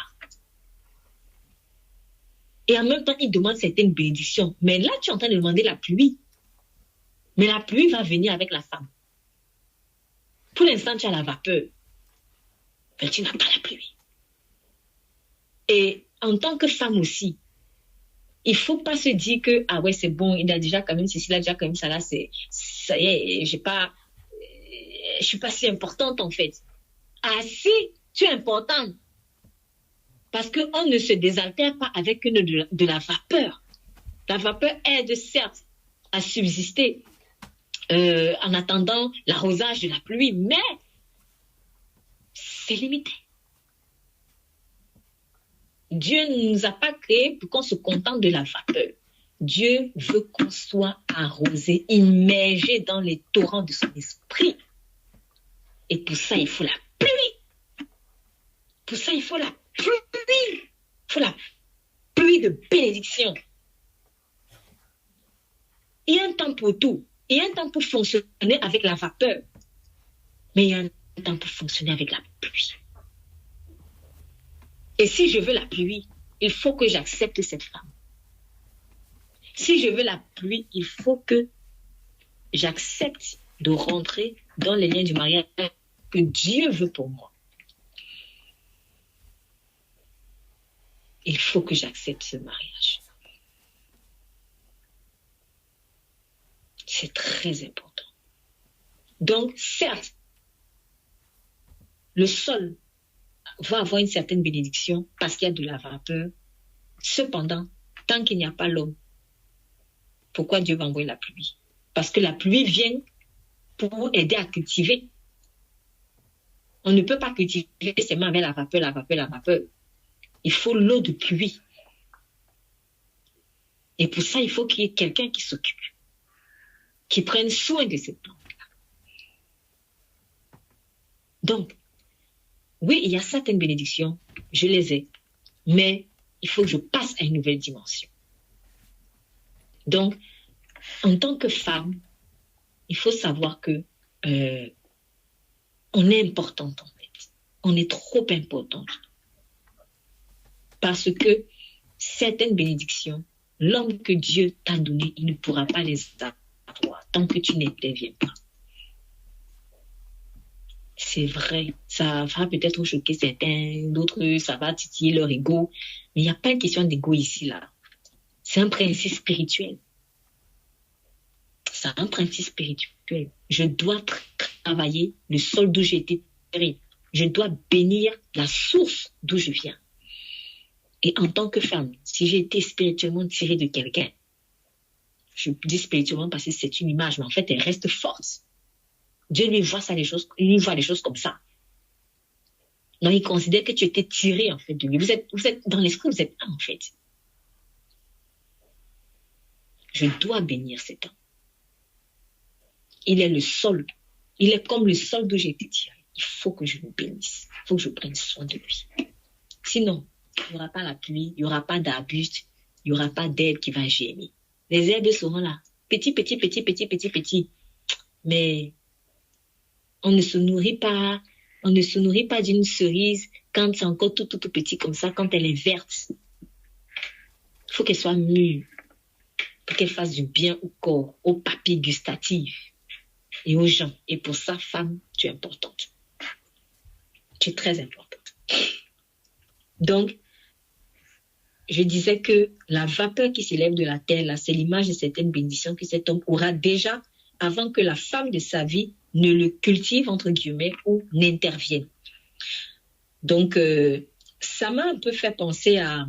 Et en même temps, ils demandent certaines bénédictions. Mais là, tu es en train de demander la pluie. Mais la pluie va venir avec la femme. Pour l'instant, tu as la vapeur. Mais tu n'as pas la pluie. Et en tant que femme aussi, il ne faut pas se dire que, ah ouais, c'est bon, il a déjà quand même ceci, il a déjà quand même ça là, ça y est, je ne suis pas si importante en fait. Ah si, tu es importante. Parce qu'on ne se désaltère pas avec de la vapeur. La vapeur aide certes à subsister en attendant l'arrosage de la pluie, mais c'est limité. Dieu ne nous a pas créés pour qu'on se contente de la vapeur. Dieu veut qu'on soit arrosé, immergé dans les torrents de son esprit. Et pour ça, il faut la pluie. Pour ça, il faut la pluie. Il faut la pluie de bénédiction. Il y a un temps pour tout. Il y a un temps pour fonctionner avec la vapeur. Mais il y a un temps pour fonctionner avec la pluie. Et si je veux la pluie, il faut que j'accepte cette femme. Si je veux la pluie, il faut que j'accepte de rentrer dans les liens du mariage que Dieu veut pour moi. Il faut que j'accepte ce mariage. C'est très important. Donc, certes, le sol va avoir une certaine bénédiction parce qu'il y a de la vapeur. Cependant, tant qu'il n'y a pas l'homme, pourquoi Dieu va envoyer la pluie? Parce que la pluie vient pour aider à cultiver. On ne peut pas cultiver seulement avec la vapeur. Il faut l'eau de pluie. Et pour ça, il faut qu'il y ait quelqu'un qui s'occupe, qui prenne soin de cette plante-là. Donc, oui, il y a certaines bénédictions, je les ai, mais il faut que je passe à une nouvelle dimension. Donc, en tant que femme, il faut savoir que On est importante, en fait. On est trop importante. Parce que certaines bénédictions, l'homme que Dieu t'a donné, il ne pourra pas les avoir tant que tu n'interviens pas. C'est vrai, ça va peut-être choquer certains, d'autres, ça va titiller leur ego, mais il n'y a pas une question d'ego ici, là. C'est un principe spirituel. C'est un principe spirituel. Je dois travailler le sol d'où j'ai été tiré. Je dois bénir la source d'où je viens. Et en tant que femme, si j'ai été spirituellement tirée de quelqu'un, je dis spirituellement parce que c'est une image, mais en fait, elle reste forte. Dieu lui voit ça, il lui voit les choses comme ça. Donc, il considère que tu étais tiré, en fait, de lui. Vous êtes dans l'esprit, vous êtes un, en fait. Je dois bénir cet homme. Il est le sol. Il est comme le sol d'où j'ai été tiré. Il faut que je le bénisse. Il faut que je prenne soin de lui. Sinon, il n'y aura pas la pluie, il n'y aura pas d'arbuste, il n'y aura pas d'herbe qui va germer. Les herbes seront là. Petit. Mais on ne se nourrit pas d'une cerise quand c'est encore tout petit comme ça, quand elle est verte. Il faut qu'elle soit mûre pour qu'elle fasse du bien au corps, aux papilles gustatives et aux gens. Et pour ça, femme, tu es importante. Tu es très importante. Donc, je disais que la vapeur qui s'élève de la terre, là, c'est l'image de certaines bénédictions que cet homme aura déjà avant que la femme de sa vie ne le cultive, entre guillemets, ou n'intervienne. Donc, ça m'a un peu fait penser à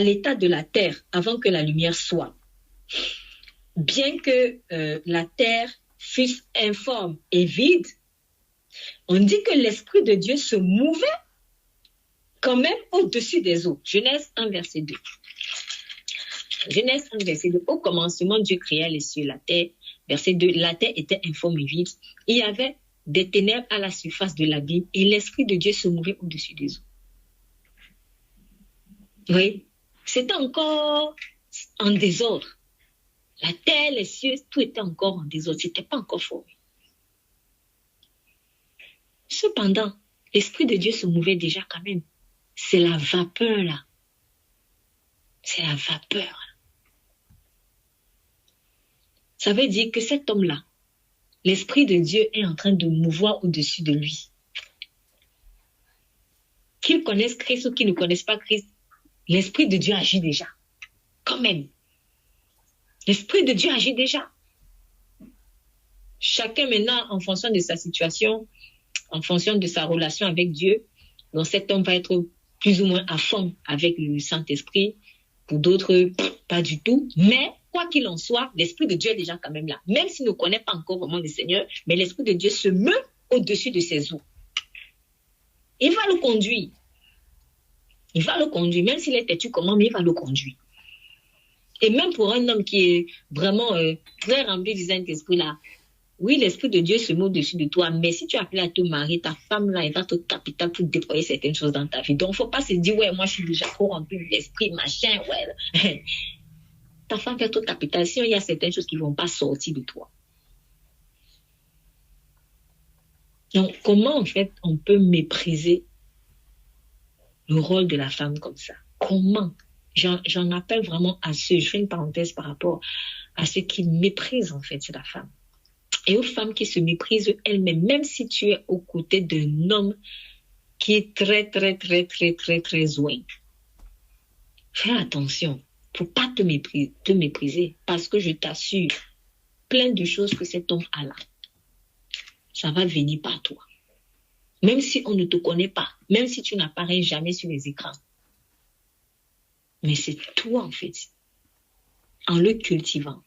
l'état de la terre avant que la lumière soit. Bien que la terre fût informe et vide, on dit que l'Esprit de Dieu se mouvait quand même au-dessus des eaux. Genèse 1, verset 2. Genèse 1, verset 2. Au commencement, Dieu créa les cieux et la terre. Verset 2. La terre était informe et vide. Il y avait des ténèbres à la surface de l'abîme et l'Esprit de Dieu se mouvait au-dessus des eaux. Oui, c'était encore en désordre. La terre, les cieux, tout était encore en désordre. C'était pas encore formé. Cependant, l'Esprit de Dieu se mouvait déjà quand même. C'est la vapeur là. C'est la vapeur. Ça veut dire que cet homme-là, l'Esprit de Dieu est en train de mouvoir au-dessus de lui. Qu'il connaisse Christ ou qu'il ne connaisse pas Christ, l'Esprit de Dieu agit déjà. Quand même. L'Esprit de Dieu agit déjà. Chacun maintenant, en fonction de sa situation, en fonction de sa relation avec Dieu, donc cet homme va être plus ou moins à fond avec le Saint-Esprit. Pour d'autres, pas du tout. Mais, quoi qu'il en soit, l'Esprit de Dieu est déjà quand même là. Même s'il ne connaît pas encore vraiment le Seigneur, mais l'Esprit de Dieu se meut au-dessus de ses eaux. Il va le conduire. Il va le conduire. Même s'il est têtu comment, mais il va le conduire. Et même pour un homme qui est vraiment très rempli du Saint-Esprit là, oui, l'Esprit de Dieu se met au-dessus de toi, mais si tu as appelé à te marier, ta femme là, elle va te capitale pour déployer certaines choses dans ta vie. Donc, il ne faut pas se dire, ouais, moi, je suis déjà trop rempli de l'esprit, machin, ouais. Ta femme va te capitale. Sinon, il y a certaines choses qui ne vont pas sortir de toi. Donc, comment, en fait, on peut mépriser le rôle de la femme comme ça? Comment? J'en appelle vraiment à ceux, je fais une parenthèse par rapport à ceux qui méprisent, en fait, la femme. Et aux femmes qui se méprisent elles-mêmes, même si tu es aux côtés d'un homme qui est très loin. Fais attention pour ne pas te mépriser, parce que je t'assure, plein de choses que cet homme a là, ça va venir par toi. Même si on ne te connaît pas, même si tu n'apparais jamais sur les écrans. Mais c'est toi, en fait, en le cultivant,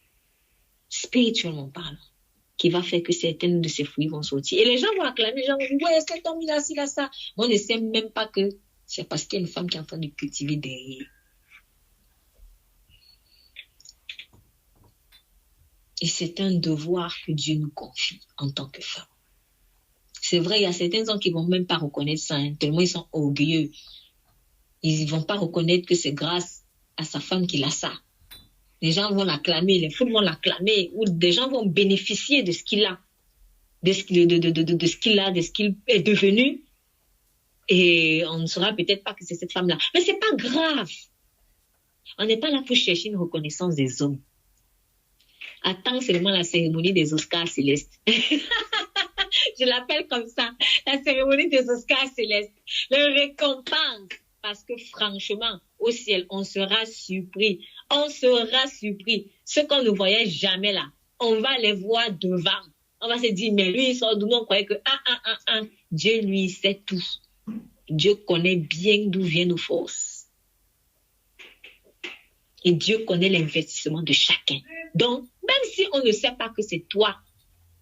spirituellement parlant, qui va faire que certaines de ces fruits vont sortir. Et les gens vont acclamer, les gens vont dire, ouais, cet homme, il a ça. On ne sait même pas que c'est parce qu'il y a une femme qui est en train de cultiver derrière. Et c'est un devoir que Dieu nous confie en tant que femme. C'est vrai, il y a certains hommes qui ne vont même pas reconnaître ça, hein, tellement ils sont orgueilleux. Ils ne vont pas reconnaître que c'est grâce à sa femme qu'il a ça. Les gens vont l'acclamer, les foules vont l'acclamer, ou des gens vont bénéficier de ce qu'il a. de ce qu'il a, de ce qu'il est devenu. Et on ne saura peut-être pas que c'est cette femme-là. Mais c'est pas grave. On n'est pas là pour chercher une reconnaissance des hommes. Attends seulement la cérémonie des Oscars célestes. Je l'appelle comme ça, la cérémonie des Oscars célestes. Le récompense. Parce que franchement, au ciel, on sera surpris. On sera surpris. Ce qu'on ne voyait jamais là, on va les voir devant. On va se dire, mais lui, il sort d'où? On croyait que, Dieu, lui, sait tout. Dieu connaît bien d'où viennent nos forces. Et Dieu connaît l'investissement de chacun. Donc, même si on ne sait pas que c'est toi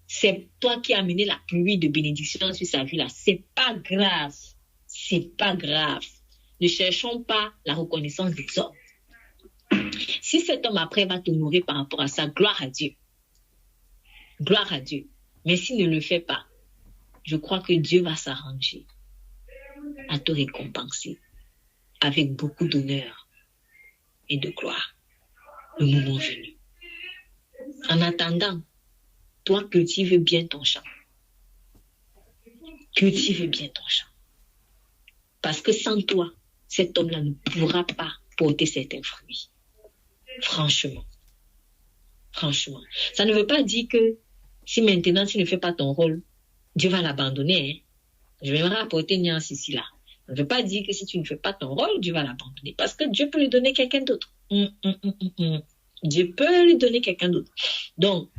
qui as amené la pluie de bénédiction sur sa vie là, c'est pas grave. C'est pas grave. Ne cherchons pas la reconnaissance des hommes. Si cet homme après va t'honorer par rapport à ça, gloire à Dieu. Gloire à Dieu. Mais s'il ne le fait pas, je crois que Dieu va s'arranger à te récompenser avec beaucoup d'honneur et de gloire le moment venu. En attendant, toi, cultive bien ton champ. Cultive bien ton champ. Parce que sans toi, cet homme-là ne pourra pas porter certains fruits. Franchement. Franchement. Ça ne veut pas dire que si maintenant tu ne fais pas ton rôle, Dieu va l'abandonner. Hein? Je vais me rapporter Niance ici là. Ça ne veut pas dire que si tu ne fais pas ton rôle, Dieu va l'abandonner. Parce que Dieu peut lui donner quelqu'un d'autre. Dieu peut lui donner quelqu'un d'autre. Donc,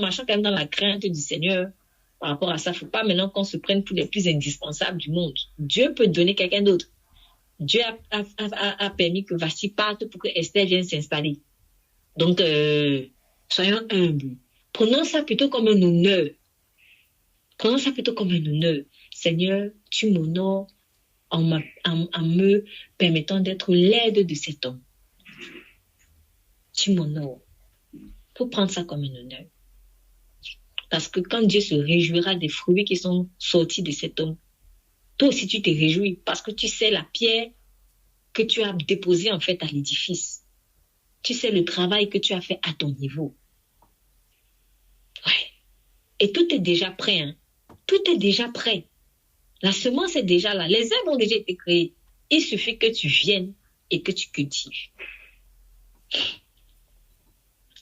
marchons quand même dans la crainte du Seigneur. Par rapport à ça, il ne faut pas maintenant qu'on se prenne pour les plus indispensables du monde. Dieu peut donner quelqu'un d'autre. Dieu a permis que Vasti parte pour que Esther vienne s'installer. Donc, soyons humbles. Prenons ça plutôt comme un honneur. Prenons ça plutôt comme un honneur. Seigneur, tu m'honores en me permettant d'être l'aide de cet homme. Tu m'honores. Il faut prendre ça comme un honneur. Parce que quand Dieu se réjouira des fruits qui sont sortis de cet homme, toi aussi tu te réjouis parce que tu sais la pierre que tu as déposée en fait à l'édifice. Tu sais le travail que tu as fait à ton niveau. Ouais. Et tout est déjà prêt. Hein? Tout est déjà prêt. La semence est déjà là. Les herbes ont déjà été créées. Il suffit que tu viennes et que tu cultives.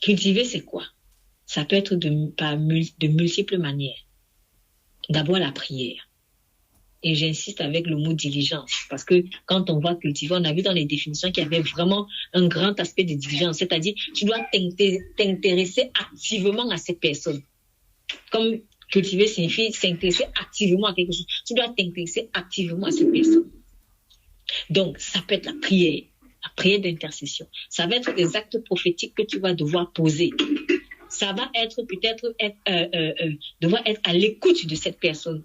Cultiver, c'est quoi? Ça peut être de multiples manières. D'abord, la prière. Et j'insiste avec le mot diligence. Parce que quand on va cultiver, on a vu dans les définitions qu'il y avait vraiment un grand aspect de diligence. C'est-à-dire, tu dois t'intéresser activement à cette personne. Comme cultiver signifie s'intéresser activement à quelque chose. Tu dois t'intéresser activement à cette personne. Donc, ça peut être la prière d'intercession. Ça va être des actes prophétiques que tu vas devoir poser. Ça va être peut-être devoir être à l'écoute de cette personne.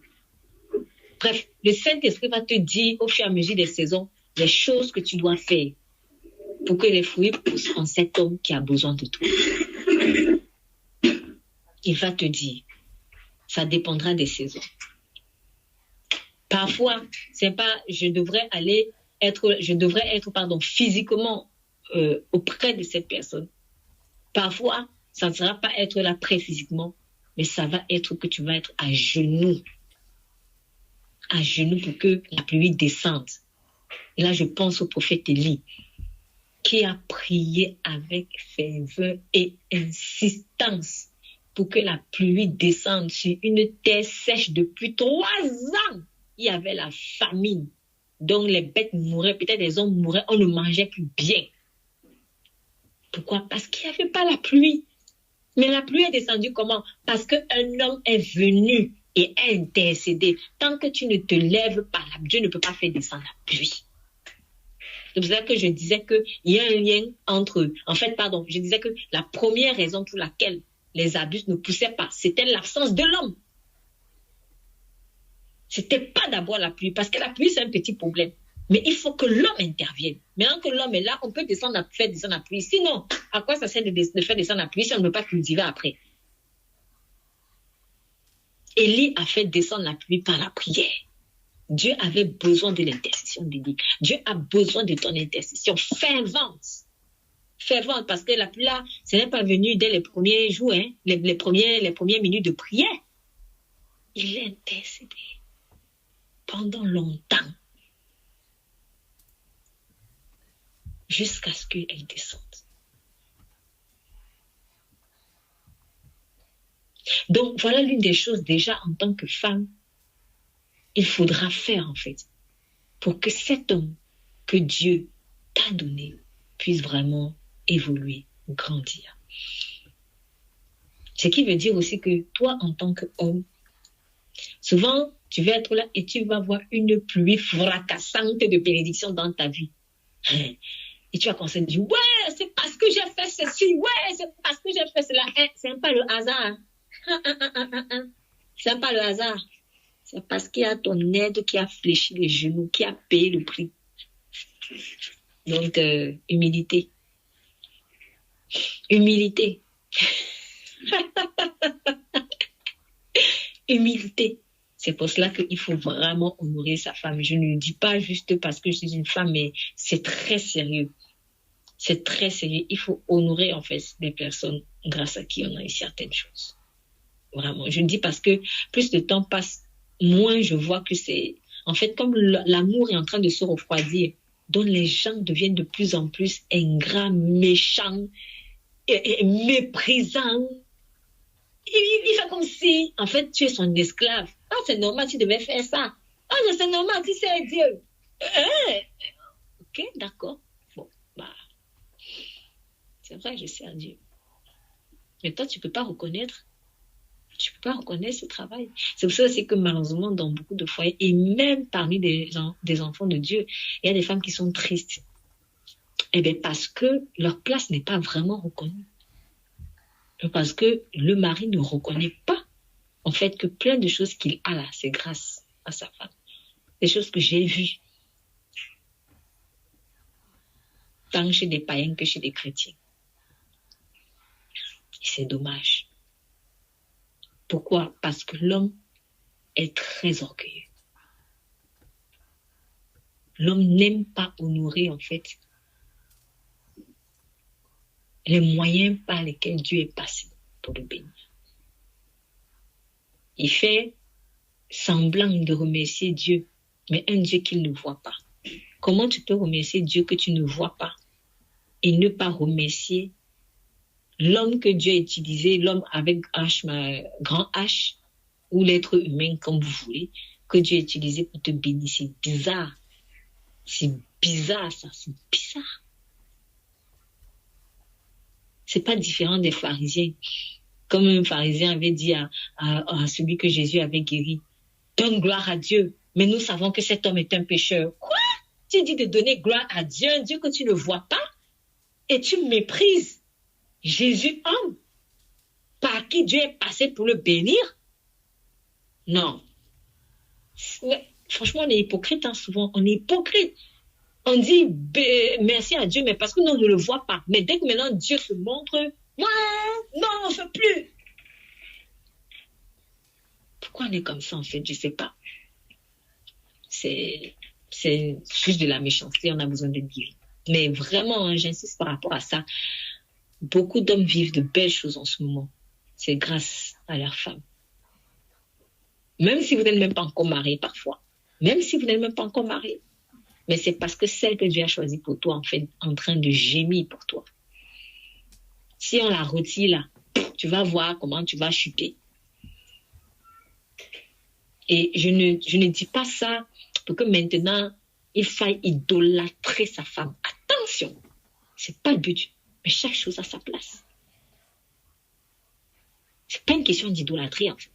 Bref, le Saint-Esprit va te dire au fur et à mesure des saisons les choses que tu dois faire pour que les fruits poussent en cet homme qui a besoin de toi. Il va te dire, ça dépendra des saisons. Parfois, c'est pas, je devrais être physiquement auprès de cette personne. Parfois, ça ne sera pas être là près physiquement, mais ça va être que tu vas être à genoux pour que la pluie descende. Et là, je pense au prophète Élie, qui a prié avec ferveur et insistance pour que la pluie descende sur une terre sèche depuis 3 ans. Il y avait la famine, donc les bêtes mouraient, peut-être les hommes mouraient, on ne mangeait plus bien. Pourquoi? Parce qu'il n'y avait pas la pluie. Mais la pluie est descendue comment? Parce qu'un homme est venu et a intercédé. Tant que tu ne te lèves pas, Dieu ne peut pas faire descendre la pluie. C'est pour ça que je disais qu'il y a un lien entre eux. Je disais que la première raison pour laquelle les abus ne poussaient pas, c'était l'absence de l'homme. C'était pas d'abord la pluie, parce que la pluie, c'est un petit problème. Mais il faut que l'homme intervienne. Maintenant que l'homme est là, on peut faire descendre la pluie. Sinon, à quoi ça sert de faire descendre la pluie si on ne veut pas cultiver après? Élie a fait descendre la pluie par la prière. Dieu avait besoin de l'intercession d'Élie. Dieu a besoin de ton intercession fervente. Fervente, parce que la pluie là, ce n'est pas venu dès les premiers jours, hein, les premières minutes de prière. il a intercédé pendant longtemps jusqu'à ce qu'elle descende. Donc, voilà l'une des choses déjà en tant que femme, il faudra faire en fait pour que cet homme que Dieu t'a donné puisse vraiment évoluer, grandir. Ce qui veut dire aussi que toi, en tant qu'homme, souvent, tu vas être là et tu vas voir une pluie fracassante de bénédictions dans ta vie. Et tu vas commencer à dire, ouais, c'est parce que j'ai fait ceci, ouais, c'est parce que j'ai fait cela. C'est pas le hasard. C'est pas le hasard. C'est parce qu'il y a ton aide qui a fléchi les genoux, qui a payé le prix. Donc, humilité. Humilité. Humilité. C'est pour cela qu'il faut vraiment honorer sa femme. Je ne le dis pas juste parce que je suis une femme, mais c'est très sérieux. C'est très sérieux. Il faut honorer en fait des personnes grâce à qui on a eu certaines choses. Vraiment. Je le dis parce que plus le temps passe, moins je vois que c'est... En fait, comme l'amour est en train de se refroidir, donc les gens deviennent de plus en plus ingrats, méchants, et méprisants. Il fait comme si, en fait, tu es son esclave. Ah, c'est normal, tu devais faire ça. Ah, c'est normal, tu sais Dieu. Ok, d'accord. Bon, bah, c'est vrai, je sais Dieu. Mais toi, tu peux pas reconnaître. Tu peux pas reconnaître ce travail. C'est pour ça aussi que malheureusement, dans beaucoup de foyers, et même parmi des enfants de Dieu, il y a des femmes qui sont tristes. Eh bien, parce que leur place n'est pas vraiment reconnue. Parce que le mari ne reconnaît pas, en fait, que plein de choses qu'il a là, c'est grâce à sa femme. Des choses que j'ai vues, tant chez des païens que chez des chrétiens. Et c'est dommage. Pourquoi? Parce que l'homme est très orgueilleux. L'homme n'aime pas honorer, en fait, les moyens par lesquels Dieu est passé pour le bénir. Il fait semblant de remercier Dieu, mais un Dieu qu'il ne voit pas. Comment tu peux remercier Dieu que tu ne vois pas et ne pas remercier l'homme que Dieu a utilisé, l'homme avec grand H, ou l'être humain, comme vous voulez, que Dieu a utilisé pour te bénir? C'est bizarre. C'est bizarre, ça. C'est bizarre. C'est pas différent des pharisiens. Comme un pharisien avait dit à celui que Jésus avait guéri, donne gloire à Dieu, mais nous savons que cet homme est un pécheur. Quoi? Tu dis de donner gloire à Dieu, un Dieu que tu ne vois pas, et tu méprises Jésus, homme, par qui Dieu est passé pour le bénir? Non. Franchement, on est hypocrite, hein, souvent. On est hypocrite. On dit merci à Dieu, mais parce que nous ne le voit pas. Mais dès que maintenant Dieu se montre, non, on ne fait plus. Pourquoi on est comme ça, en fait? Je ne sais pas. C'est juste de la méchanceté, on a besoin de dire. Mais vraiment, hein, j'insiste par rapport à ça. Beaucoup d'hommes vivent de belles choses en ce moment. C'est grâce à leurs femmes. Même si vous n'êtes même pas encore marié parfois. Même si vous n'êtes même pas encore marié. Mais c'est parce que celle que Dieu a choisie pour toi, en fait, en train de gémir pour toi. Si on la retire là, tu vas voir comment tu vas chuter. Et je ne dis pas ça pour que maintenant, il faille idolâtrer sa femme. Attention, c'est pas le but. Mais chaque chose a sa place. C'est pas une question d'idolâtrie, en fait.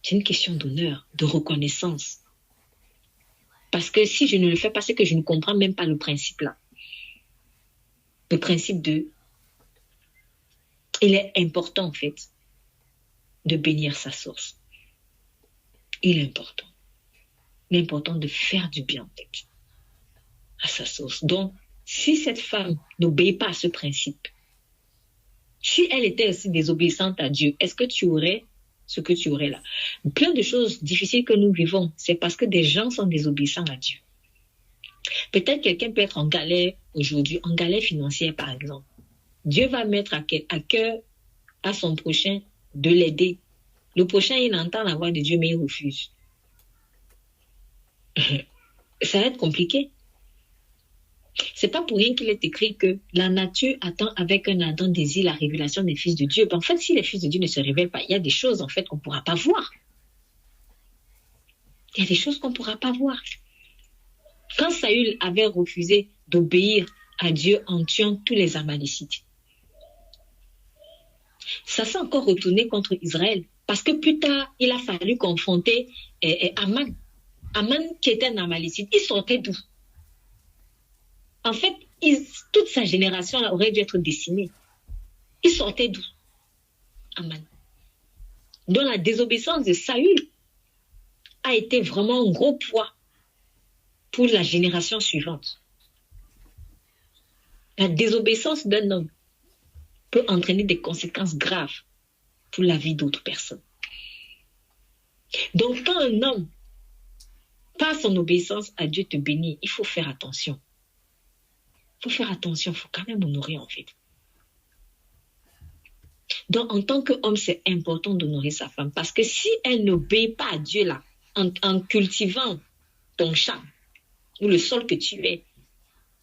C'est une question d'honneur, de reconnaissance. Parce que si je ne le fais pas, c'est que je ne comprends même pas le principe là. Le principe de... Il est important, en fait, de bénir sa source. Il est important. Il est important de faire du bien, en fait, à sa source. Donc, si cette femme n'obéit pas à ce principe, si elle était aussi désobéissante à Dieu, est-ce que tu aurais ce que tu aurais là? Plein de choses difficiles que nous vivons, c'est parce que des gens sont désobéissants à Dieu. Peut-être quelqu'un peut être en galère aujourd'hui, en galère financière par exemple. Dieu va mettre à cœur à son prochain de l'aider. Le prochain, il entend la voix de Dieu, mais il refuse. Ça va être compliqué. C'est pas pour rien qu'il est écrit que la nature attend avec un ardent désir la révélation des fils de Dieu. En fait, si les fils de Dieu ne se révèlent pas, il y a des choses, en fait, qu'on ne pourra pas voir. Il y a des choses qu'on ne pourra pas voir. Quand Saül avait refusé d'obéir à Dieu en tuant tous les Amalécites, ça s'est encore retourné contre Israël. Parce que plus tard, il a fallu confronter Aman. Aman, qui était un Amalécite, il sortait d'où? En fait, toute sa génération là, aurait dû être décimée. Il sortait d'où? Aman. Donc la désobéissance de Saül a été vraiment un gros poids pour la génération suivante. La désobéissance d'un homme peut entraîner des conséquences graves pour la vie d'autres personnes. Donc quand un homme, par son obéissance à Dieu, te bénit, il faut faire attention. Il faut faire attention, il faut quand même honorer en fait. Donc en tant qu'homme, c'est important d'honorer sa femme parce que si elle n'obéit pas à Dieu là, en cultivant ton champ ou le sol que tu es,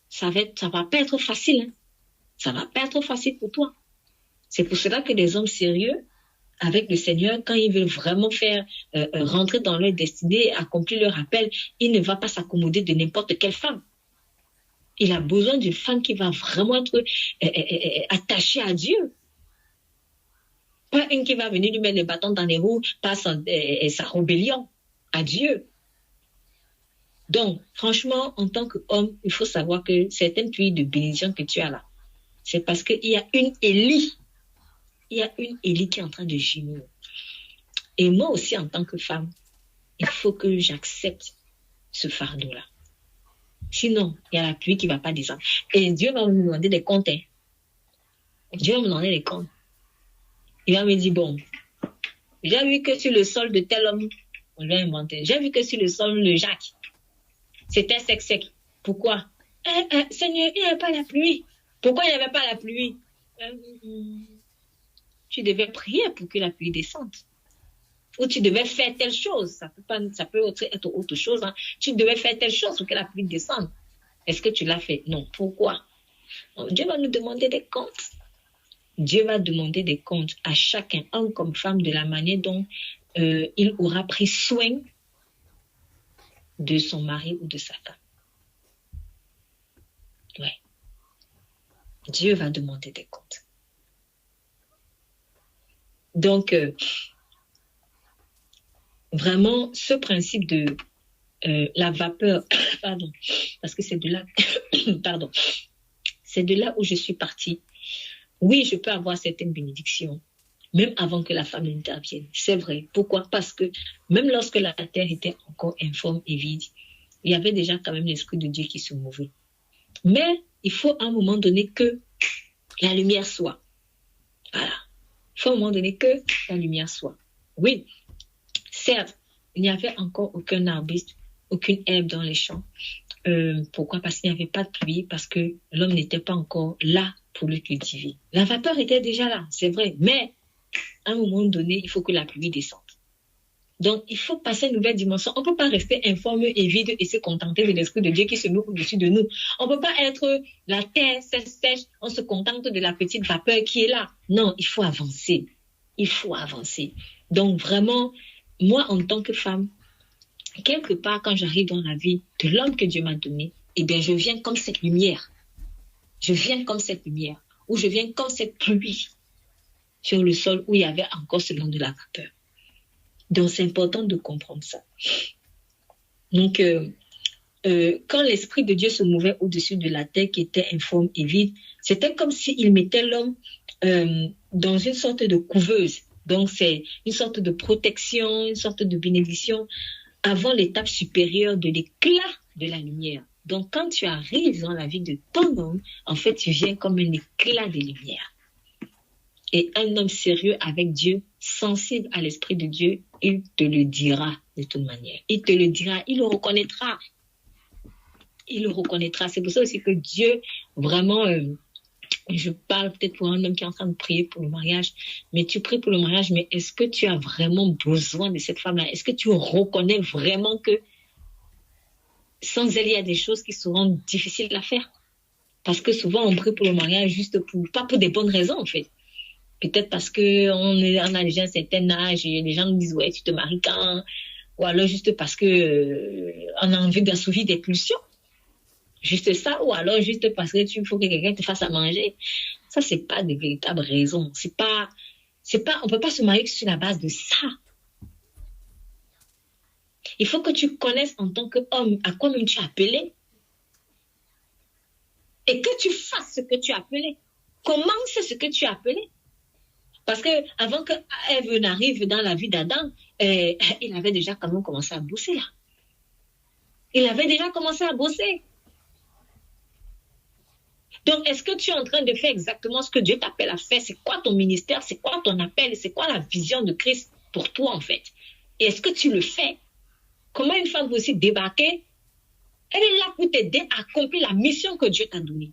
ça va pas être facile. Hein? Ça va pas être facile pour toi. C'est pour cela que des hommes sérieux avec le Seigneur, quand ils veulent vraiment faire rentrer dans leur destinée, accomplir leur appel, il ne va pas s'accommoder de n'importe quelle femme. Il a besoin d'une femme qui va vraiment être attachée à Dieu. Pas une qui va venir lui mettre les bâtons dans les roues par sa rébellion à Dieu. Donc, franchement, en tant qu'homme, il faut savoir que certaines pluies de bénédiction que tu as là, c'est parce qu'il y a une Élie. Il y a une Élie qui est en train de gémir. Et moi aussi, en tant que femme, il faut que j'accepte ce fardeau-là. Sinon, il y a la pluie qui ne va pas descendre. Et Dieu va me demander des comptes. Hein. Dieu va me demander des comptes. Il va me dire, bon, j'ai vu que sur le sol de tel homme, on l'a inventé. J'ai vu que sur le sol de Jacques, c'était sec. Pourquoi? Seigneur, il n'y avait pas la pluie. Pourquoi il n'y avait pas la pluie? Tu devais prier pour que la pluie descende. Ou tu devais faire telle chose. Ça peut être autre chose. Hein. Tu devais faire telle chose pour que la pluie descende. Est-ce que tu l'as fait? Non. Pourquoi? Dieu va nous demander des comptes. Dieu va demander des comptes à chacun, homme comme femme, de la manière dont il aura pris soin de son mari ou de sa femme. Ouais. Dieu va demander des comptes. Donc, vraiment, ce principe de la vapeur, pardon, parce que c'est de là, pardon, c'est de là où je suis partie. Oui, je peux avoir certaines bénédictions, même avant que la femme intervienne. C'est vrai. Pourquoi? Parce que même lorsque la terre était encore informe et vide, il y avait déjà quand même l'Esprit de Dieu qui se mouvait. Mais il faut à un moment donné que la lumière soit. Voilà. Il faut à un moment donné que la lumière soit. Oui, certes, il n'y avait encore aucun arbuste, aucune herbe dans les champs. Pourquoi? Parce qu'il n'y avait pas de pluie, parce que l'homme n'était pas encore là pour le cultiver. La vapeur était déjà là, c'est vrai, mais à un moment donné, il faut que la pluie descende. Donc, il faut passer à une nouvelle dimension. On ne peut pas rester informe et vide et se contenter de l'Esprit de Dieu qui se met au-dessus de nous. On ne peut pas être la terre sèche, on se contente de la petite vapeur qui est là. Non, il faut avancer. Il faut avancer. Donc, vraiment, moi, en tant que femme, quelque part, quand j'arrive dans la vie de l'homme que Dieu m'a donné, eh bien, je viens comme cette lumière. Je viens comme cette lumière. Ou je viens comme cette pluie sur le sol où il y avait encore seulement de la vapeur. Donc, c'est important de comprendre ça. Donc, quand l'Esprit de Dieu se mouvait au-dessus de la terre qui était informe et vide, c'était comme s'il mettait l'homme dans une sorte de couveuse. Donc, c'est une sorte de protection, une sorte de bénédiction avant l'étape supérieure de l'éclat de la lumière. Donc, quand tu arrives dans la vie de ton homme, en fait, tu viens comme un éclat de lumière. Et un homme sérieux avec Dieu, sensible à l'Esprit de Dieu, il te le dira de toute manière. Il te le dira, il le reconnaîtra. Il le reconnaîtra. C'est pour ça aussi que Dieu vraiment je parle peut-être pour un homme qui est en train de prier pour le mariage, mais tu pries pour le mariage, mais est-ce que tu as vraiment besoin de cette femme-là? Est-ce que tu reconnais vraiment que sans elle, il y a des choses qui seront difficiles à faire? Parce que souvent, on prie pour le mariage juste pas pour des bonnes raisons, en fait. Peut-être parce on a déjà un certain âge et les gens nous disent, ouais, tu te maries quand? Ou alors juste parce que on a envie d'assouvir des pulsions. Juste ça, ou alors juste parce que tu faut que quelqu'un te fasse à manger. Ça, c'est pas de véritables raisons. On peut pas se marier sur la base de ça. Il faut que tu connaisses en tant qu'homme à quoi même tu es appelé. Et que tu fasses ce que tu es appelé. Commence ce que tu es appelé. Parce que avant que Ève n'arrive dans la vie d'Adam, il avait déjà quand même commencé à bosser là. Il avait déjà commencé à bosser. Donc, est-ce que tu es en train de faire exactement ce que Dieu t'appelle à faire? C'est quoi ton ministère? C'est quoi ton appel? C'est quoi la vision de Christ pour toi, en fait? Et est-ce que tu le fais? Comment une femme peut aussi débarquer? Elle est là pour t'aider à accomplir la mission que Dieu t'a donnée.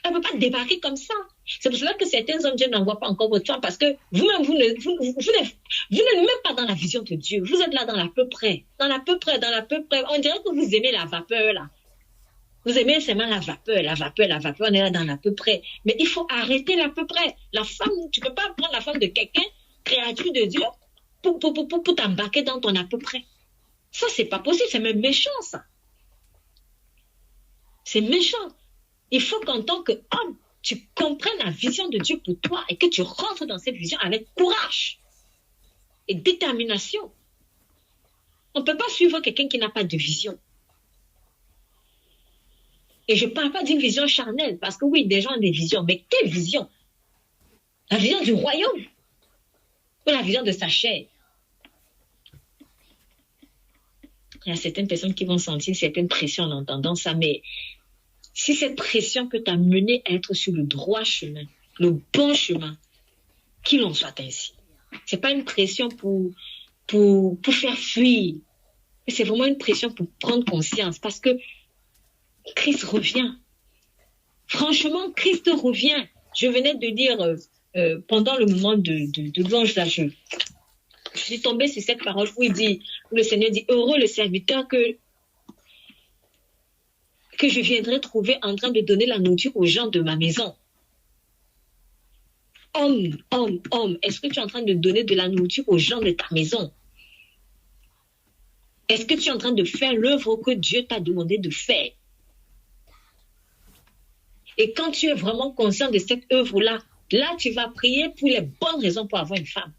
Elle ne peut pas débarquer comme ça. C'est pour cela que certains hommes, Dieu n'envoie pas encore votre femme, parce que vous-même, vous n'êtes même pas dans la vision de Dieu. Vous êtes là dans l'à peu près. Dans l'à peu près. On dirait que vous aimez la vapeur, là. Vous aimez seulement la vapeur. On est là dans l'à peu près. Mais il faut arrêter l'à peu près. La femme, tu ne peux pas prendre la femme de quelqu'un, créature de Dieu, pour t'embarquer dans ton à peu près. Ça, c'est pas possible. C'est même méchant, ça. C'est méchant. Il faut qu'en tant qu'homme, tu comprennes la vision de Dieu pour toi et que tu rentres dans cette vision avec courage et détermination. On ne peut pas suivre quelqu'un qui n'a pas de vision. Et je ne parle pas d'une vision charnelle, parce que oui, des gens ont des visions, mais quelle vision? La vision du royaume ou la vision de sa chair? Il y a certaines personnes qui vont sentir certaines pressions en entendant ça, mais si cette pression peut t'amener à être sur le droit chemin, le bon chemin, qu'il en soit ainsi. Ce n'est pas une pression pour faire fuir, mais c'est vraiment une pression pour prendre conscience, parce que Christ revient. Franchement, Christ revient. Je venais de dire pendant le moment de louange là, je suis tombée sur cette parole où le Seigneur dit, heureux le serviteur que je viendrai trouver en train de donner la nourriture aux gens de ma maison. Homme, est-ce que tu es en train de donner de la nourriture aux gens de ta maison? Est-ce que tu es en train de faire l'œuvre que Dieu t'a demandé de faire? Et quand tu es vraiment conscient de cette œuvre-là, là, tu vas prier pour les bonnes raisons pour avoir une femme.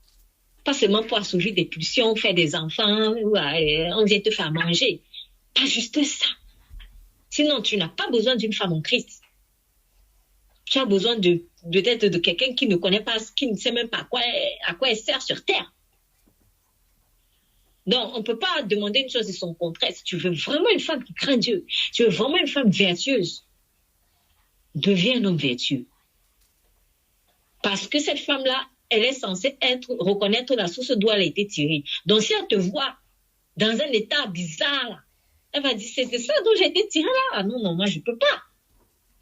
Pas seulement pour assouvir des pulsions, faire des enfants, ou on vient te faire manger. Pas juste ça. Sinon, tu n'as pas besoin d'une femme en Christ. Tu as besoin peut-être de quelqu'un qui ne connaît pas, qui ne sait même pas à quoi elle sert sur terre. Donc, on ne peut pas demander une chose de son contraire. Si tu veux vraiment une femme qui craint Dieu, si tu veux vraiment une femme vertueuse, deviens un homme vertueux. Parce que cette femme-là, elle est censée reconnaître la source d'où elle a été tirée. Donc, si elle te voit dans un état bizarre, là, elle va dire, c'est ça d'où j'ai été tirée là. Ah non, moi, je ne peux pas.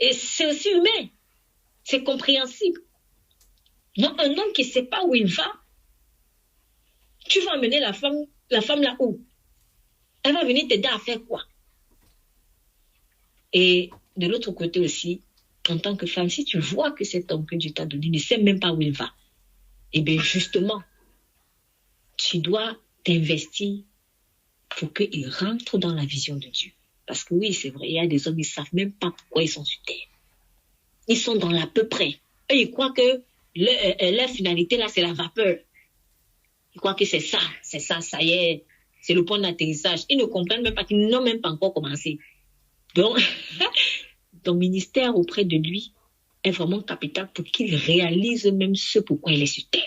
Et c'est aussi humain. C'est compréhensible. Donc, un homme qui ne sait pas où il va, tu vas emmener la femme là où? Elle va venir t'aider à faire quoi? Et de l'autre côté aussi, en tant que femme, si tu vois que cet homme que Dieu t'a donné ne sait même pas où il va, eh bien, justement, tu dois t'investir pour qu'il rentre dans la vision de Dieu. Parce que oui, c'est vrai, il y a des hommes, ils ne savent même pas pourquoi ils sont sur terre. Ils sont dans l'à peu près. Et ils croient que leur finalité, là, c'est la vapeur. Ils croient que c'est ça, ça y est, c'est le point d'atterrissage. Ils ne comprennent même pas qu'ils n'ont même pas encore commencé. Donc, ton ministère auprès de lui est vraiment capital pour qu'il réalise même ce pourquoi il est sur terre.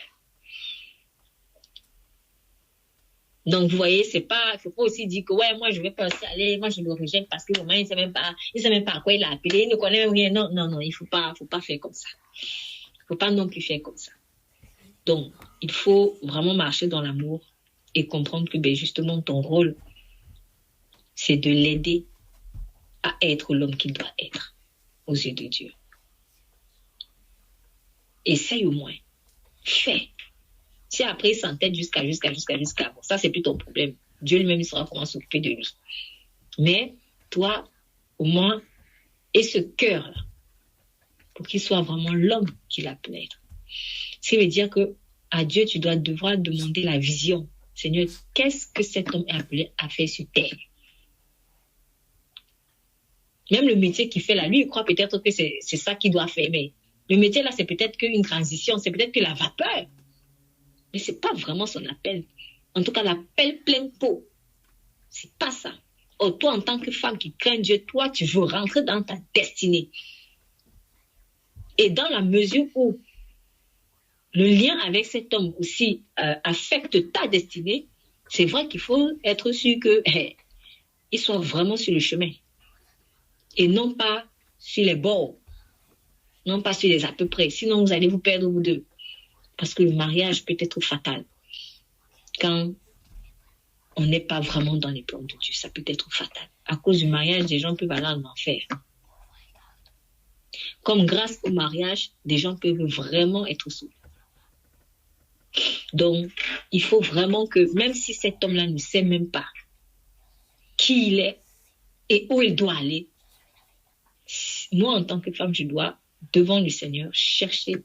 Donc, vous voyez, il ne faut pas aussi dire que, ouais, moi, je vais pas aussi aller, moi, je le rejette parce que vraiment, il ne sait même pas à quoi il a appelé, il ne connaît même rien. Non, il faut pas faire comme ça. Il ne faut pas non plus faire comme ça. Donc, il faut vraiment marcher dans l'amour et comprendre que, justement, ton rôle, c'est de l'aider à être l'homme qu'il doit être aux yeux de Dieu. essaye au moins. Fais. Si après il s'entête jusqu'à, bon, ça c'est plus ton problème. Dieu lui-même il saura comment s'occuper de lui. Mais toi, au moins, aie ce cœur-là pour qu'il soit vraiment l'homme qu'il a pu être. Ce qui veut dire que à Dieu, tu dois devoir demander la vision. Seigneur, qu'est-ce que cet homme est appelé à faire sur terre? Même le métier qu'il fait là, lui, il croit peut-être que c'est ça qu'il doit faire. Mais le métier là, c'est peut-être qu'une transition, c'est peut-être que la vapeur. Mais c'est pas vraiment son appel. En tout cas, l'appel plein pot. C'est pas ça. Oh, toi, en tant que femme qui craint Dieu, toi, tu veux rentrer dans ta destinée. Et dans la mesure où le lien avec cet homme aussi affecte ta destinée, c'est vrai qu'il faut être sûr qu'il soit vraiment sur le chemin. Et non pas sur les bords. Non pas sur les à peu près. Sinon, vous allez vous perdre vous deux. Parce que le mariage peut être fatal. Quand on n'est pas vraiment dans les plans de Dieu, ça peut être fatal. À cause du mariage, des gens peuvent aller en enfer. Comme grâce au mariage, des gens peuvent vraiment être sauvés. Donc, il faut vraiment que, même si cet homme-là ne sait même pas qui il est et où il doit aller, moi, en tant que femme, je dois, devant le Seigneur, chercher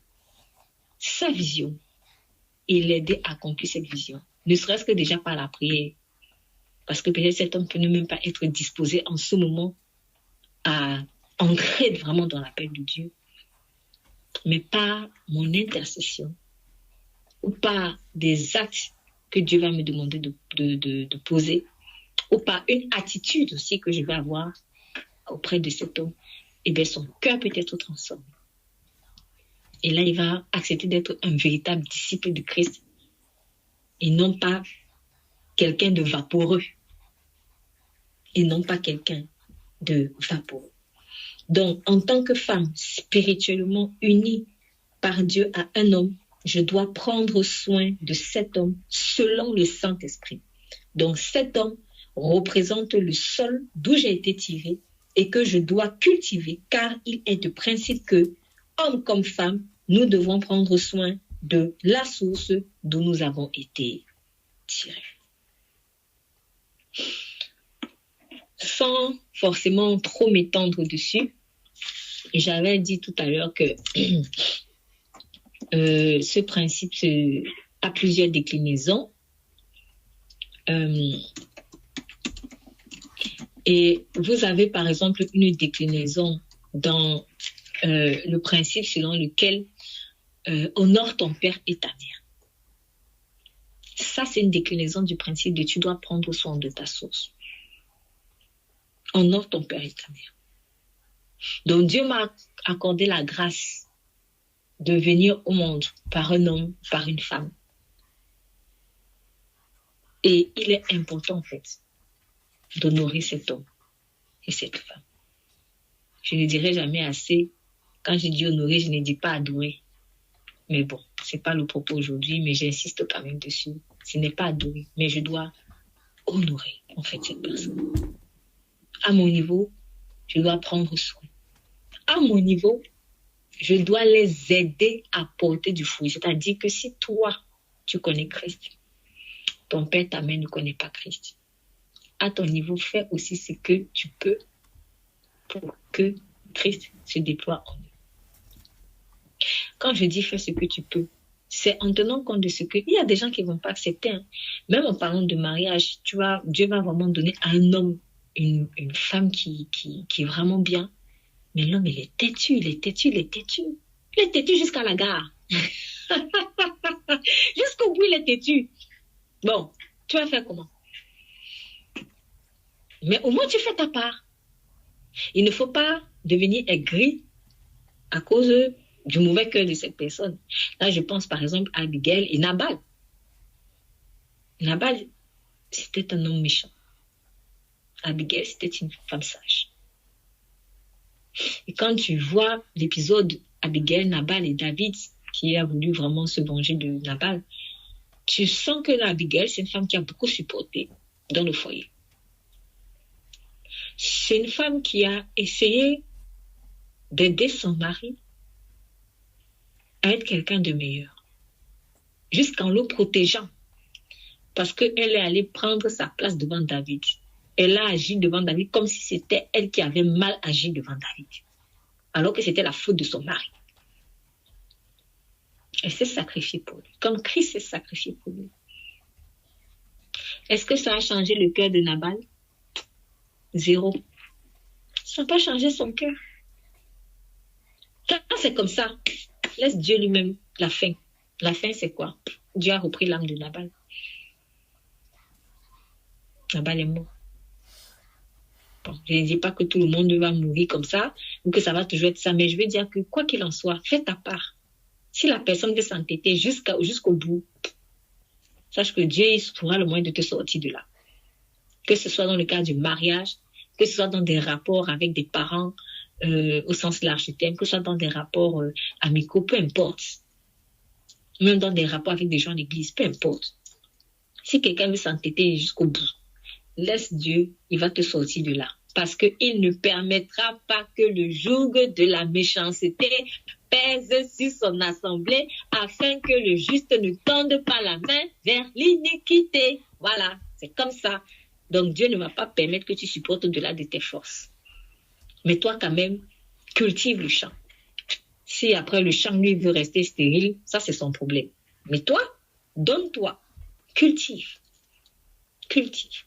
sa vision et l'aider à accomplir cette vision. Ne serait-ce que déjà par la prière. Parce que peut-être cet homme peut ne même pas être disposé en ce moment à entrer vraiment dans l'appel de Dieu. Mais par mon intercession ou par des actes que Dieu va me demander de poser ou par une attitude aussi que je vais avoir auprès de cet homme, eh bien son cœur peut être transformé. Et là, il va accepter d'être un véritable disciple de Christ et non pas quelqu'un de vaporeux et non pas quelqu'un de vaporeux. Donc, en tant que femme spirituellement unie par Dieu à un homme, je dois prendre soin de cet homme selon le Saint-Esprit. Donc, cet homme représente le sol d'où j'ai été tirée et que je dois cultiver, car il est de principe que, homme comme femme, nous devons prendre soin de la source d'où nous avons été tirés. Sans forcément trop m'étendre dessus, j'avais dit tout à l'heure que ce principe a plusieurs déclinaisons. Et vous avez par exemple une déclinaison dans le principe selon lequel honore ton père et ta mère. Ça, c'est une déclinaison du principe de tu dois prendre soin de ta source. Honore ton père et ta mère. Donc Dieu m'a accordé la grâce de venir au monde par un homme, par une femme. Et il est important en fait d'honorer cet homme et cette femme. Je ne dirai jamais assez. Quand je dis honorer, je ne dis pas adorer. Mais bon, c'est pas le propos aujourd'hui, mais j'insiste quand même dessus. Ce n'est pas adorer, mais je dois honorer en fait cette personne. À mon niveau, je dois prendre soin. À mon niveau, je dois les aider à porter du fruit. C'est-à-dire que si toi, tu connais Christ, ton père, ta mère ne connaît pas Christ. À ton niveau, fais aussi ce que tu peux pour que Christ se déploie en eux. Quand je dis fais ce que tu peux, c'est en tenant compte de ce que... Il y a des gens qui ne vont pas accepter. Hein. Même en parlant de mariage, tu vois, Dieu va vraiment donner à un homme une femme qui est vraiment bien. Mais l'homme, il est têtu, il est têtu. Il est têtu jusqu'à la gare. Jusqu'au bout, il est têtu. Bon, tu vas faire comment? Mais au moins, tu fais ta part. Il ne faut pas devenir aigri à cause du mauvais cœur de cette personne. Là, je pense par exemple à Abigail et Nabal. Nabal, c'était un homme méchant. Abigail, c'était une femme sage. Et quand tu vois l'épisode Abigail, Nabal et David, qui a voulu vraiment se venger de Nabal, tu sens que Abigail, c'est une femme qui a beaucoup supporté dans le foyer. C'est une femme qui a essayé d'aider son mari à être quelqu'un de meilleur, jusqu'en le protégeant, parce qu'elle est allée prendre sa place devant David. Elle a agi devant David comme si c'était elle qui avait mal agi devant David, alors que c'était la faute de son mari. Elle s'est sacrifiée pour lui, comme Christ s'est sacrifié pour lui. Est-ce que ça a changé le cœur de Nabal? Zéro. Ça n'a pas changé son cœur. Quand c'est comme ça, laisse Dieu lui-même la fin. La fin, c'est quoi? Dieu a repris l'âme de Nabal. Nabal est mort. Bon, je ne dis pas que tout le monde va mourir comme ça, ou que ça va toujours être ça, mais je veux dire que quoi qu'il en soit, fais ta part. Si la personne veut s'entêter jusqu'au bout, sache que Dieu il trouvera le moyen de te sortir de là. Que ce soit dans le cas du mariage, que ce soit dans des rapports avec des parents au sens large du terme, que ce soit dans des rapports amicaux, peu importe. Même dans des rapports avec des gens d'église, peu importe. Si quelqu'un veut s'entêter jusqu'au bout, laisse Dieu, il va te sortir de là. Parce qu'il ne permettra pas que le joug de la méchanceté pèse sur son assemblée afin que le juste ne tende pas la main vers l'iniquité. Voilà, c'est comme ça. Donc Dieu ne va pas permettre que tu supportes au-delà de tes forces. Mais toi quand même, cultive le champ. Si après le champ, lui, veut rester stérile, ça c'est son problème. Mais toi, donne-toi, cultive. Cultive.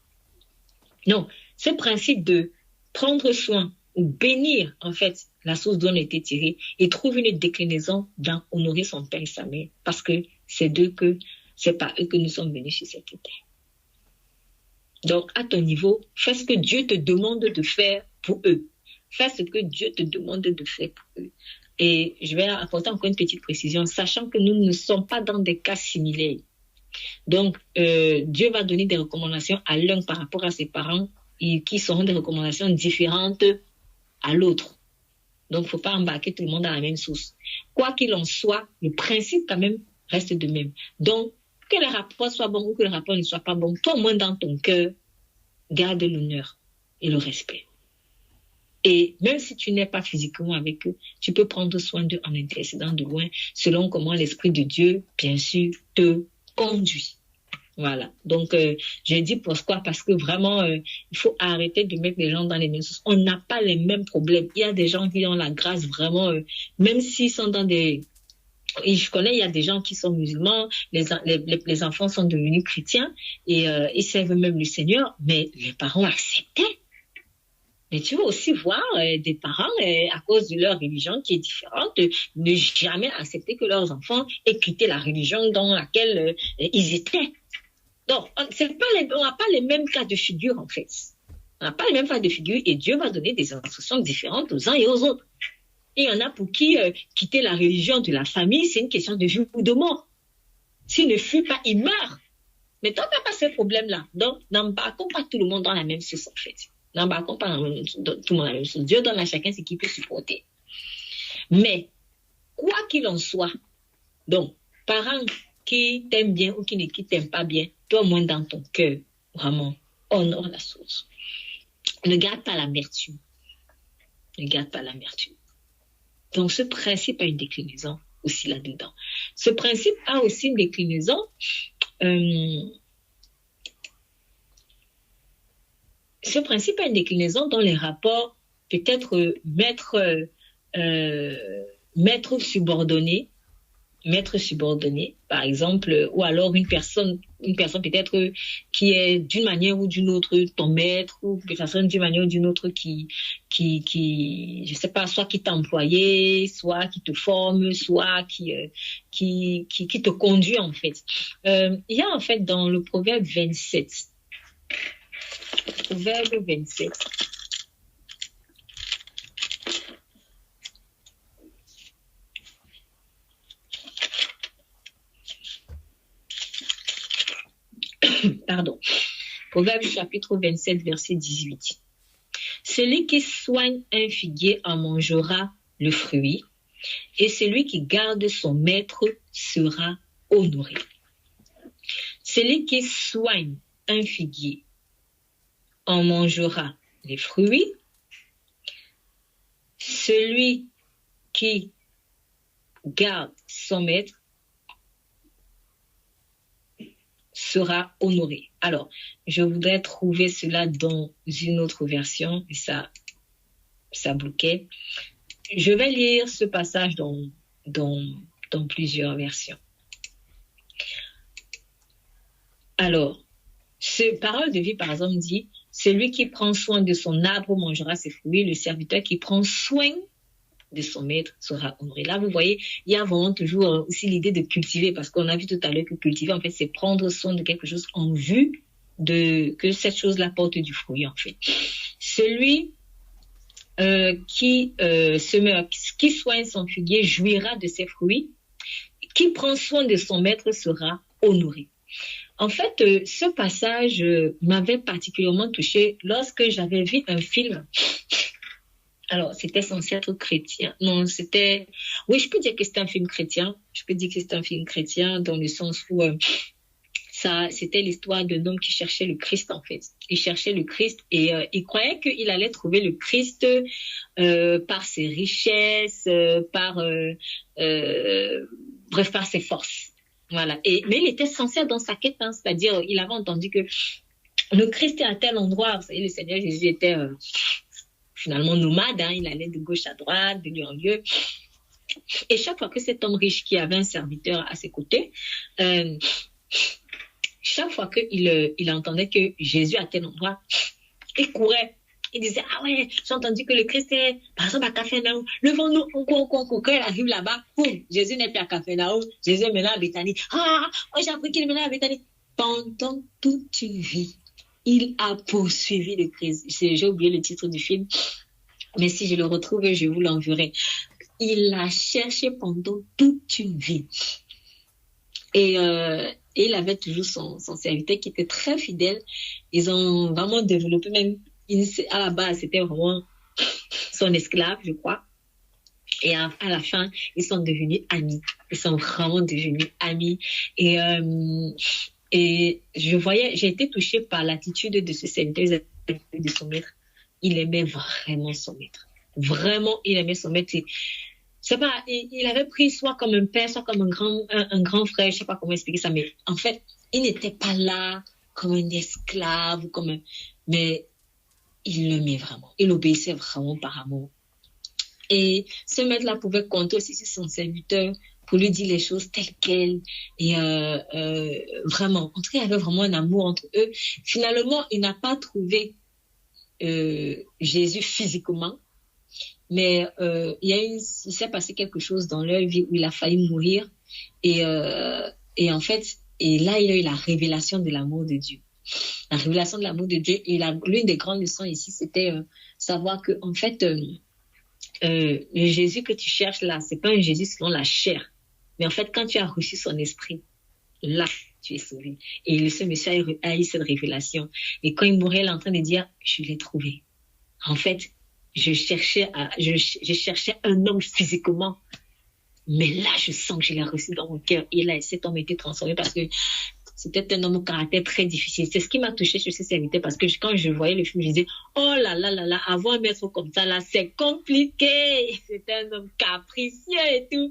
Non, ce principe de prendre soin ou bénir, en fait, la source d'où on a été tiré et trouve une déclinaison dans honorer son père et sa mère. Parce que c'est par eux que nous sommes venus sur cette terre. Donc, à ton niveau, fais ce que Dieu te demande de faire pour eux. Fais ce que Dieu te demande de faire pour eux. Et je vais apporter encore une petite précision, sachant que nous ne sommes pas dans des cas similaires. Donc, Dieu va donner des recommandations à l'un par rapport à ses parents et qui seront des recommandations différentes à l'autre. Donc, il ne faut pas embarquer tout le monde dans la même sauce. Quoi qu'il en soit, le principe quand même reste de même. Donc, que le rapport soit bon ou que le rapport ne soit pas bon, toi au moins dans ton cœur, garde l'honneur et le respect. Et même si tu n'es pas physiquement avec eux, tu peux prendre soin d'eux en intercédant de loin, selon comment l'Esprit de Dieu, bien sûr, te conduit. Voilà. Donc, je dis pourquoi? Parce que vraiment, il faut arrêter de mettre les gens dans les mêmes choses. On n'a pas les mêmes problèmes. Il y a des gens qui ont la grâce vraiment, même s'ils sont dans des... Et je connais, il y a des gens qui sont musulmans, les enfants sont devenus chrétiens et ils servent même le Seigneur, mais les parents acceptaient. Mais tu vas aussi voir des parents, à cause de leur religion qui est différente, ne jamais accepter que leurs enfants aient quitté la religion dans laquelle ils étaient. Donc, on n'a pas les mêmes cas de figure, en fait. On n'a pas les mêmes cas de figure et Dieu va donner des instructions différentes aux uns et aux autres. Et il y en a pour qui quitter la religion de la famille, c'est une question de vie ou de mort. S'il ne fuit pas, il meurt. Mais toi, tu n'as pas ce problème-là. Donc, n'embarquons pas tout le monde dans la même sauce, en fait. N'embarquons pas tout le monde dans la même sauce. Dieu donne à chacun ce qu'il peut supporter. Mais, quoi qu'il en soit, donc, parents qui t'aiment bien ou qui t'aiment pas bien, toi, au moins dans ton cœur, vraiment, honore la source. Ne garde pas l'amertume. Ne garde pas l'amertume. Donc, ce principe a une déclinaison aussi là-dedans. Ce principe a aussi une déclinaison dans les rapports, peut-être maître subordonné, par exemple, ou alors une personne peut-être qui est d'une manière ou d'une autre ton maître, ou une personne d'une manière ou d'une autre qui, je sais pas, soit qui t'a employé, soit qui te forme, soit qui te conduit, en fait. Il y a, en fait, dans le Proverbe 27, pardon, Proverbe chapitre 27, verset 18. Celui qui soigne un figuier en mangera le fruit, et celui qui garde son maître sera honoré. Celui qui soigne un figuier en mangera les fruits. Celui qui garde son maître sera honoré. Alors, je voudrais trouver cela dans une autre version, et ça bloquait. Je vais lire ce passage dans plusieurs versions. Alors, ce parole de vie, par exemple, dit, celui qui prend soin de son arbre mangera ses fruits, le serviteur qui prend soin de son maître sera honoré. Là, vous voyez, il y a vraiment toujours aussi l'idée de cultiver, parce qu'on a vu tout à l'heure que cultiver, en fait, c'est prendre soin de quelque chose en vue de que cette chose-là porte du fruit, en fait. Celui qui soigne son figuier jouira de ses fruits, qui prend soin de son maître sera honoré. En fait, ce passage m'avait particulièrement touchée lorsque j'avais vu un film. Alors, c'était censé être chrétien. Non, c'était... Oui, je peux dire que c'était un film chrétien. Je peux dire que c'était un film chrétien dans le sens où c'était l'histoire d'un homme qui cherchait le Christ, en fait. Il cherchait le Christ et il croyait qu'il allait trouver le Christ par ses richesses, bref, par ses forces. Voilà. Mais il était sincère dans sa quête, hein, c'est-à-dire, il avait entendu que le Christ est à tel endroit. Vous savez, le Seigneur Jésus était... finalement nomade, hein, il allait de gauche à droite, de lieu en lieu. Et chaque fois que cet homme riche qui avait un serviteur à ses côtés, chaque fois qu'il entendait que Jésus à tel endroit, il courait. Il disait, ah ouais, j'ai entendu que le Christ est, par exemple, à Capharnaüm. Levons-nous, on court. Quand il arrive là-bas, boum, Jésus n'est plus à Capharnaüm, Jésus est maintenant à Béthanie. Ah, j'ai appris qu'il est maintenant à Béthanie. Pendant toute une vie, il a poursuivi le Christ. J'ai oublié le titre du film, mais si je le retrouve, je vous l'enverrai. Il l'a cherché pendant toute une vie. Et il avait toujours son serviteur qui était très fidèle. Ils ont vraiment développé, même à la base, c'était vraiment son esclave, je crois. Et à la fin, ils sont devenus amis. Ils sont vraiment devenus amis. Et j'ai été touchée par l'attitude de ce serviteur de son maître. Il aimait vraiment son maître. Vraiment, il aimait son maître. C'est pas, il avait pris soit comme un père, soit comme un grand frère, je sais pas comment expliquer ça, mais en fait, il n'était pas là comme un esclave, mais il l'aimait vraiment. Il obéissait vraiment par amour. Et ce maître-là pouvait compter aussi sur son serviteur pour lui dire les choses telles quelles. Et vraiment, en tout cas, il y avait vraiment un amour entre eux. Finalement, il n'a pas trouvé Jésus physiquement, mais il s'est passé quelque chose dans leur vie où il a failli mourir. Et en fait, là, il a eu la révélation de l'amour de Dieu. La révélation de l'amour de Dieu. Et l'une des grandes leçons ici, c'était savoir que, en fait, le Jésus que tu cherches là, c'est pas un Jésus selon la chair. Mais en fait, quand tu as reçu son esprit, là, tu es sauvé. Et ce monsieur a eu cette révélation. Et quand il mourait, il est en train de dire, je l'ai trouvé. En fait, je cherchais un homme physiquement. Mais là, je sens que je l'ai reçu dans mon cœur. Et là, cet homme a été transformé parce que c'était un homme au caractère très difficile. C'est ce qui m'a touché chez ce serviteur parce que quand je voyais le film, je disais, oh là là là là, avoir un maître comme ça, là, c'est compliqué. C'était un homme capricieux et tout.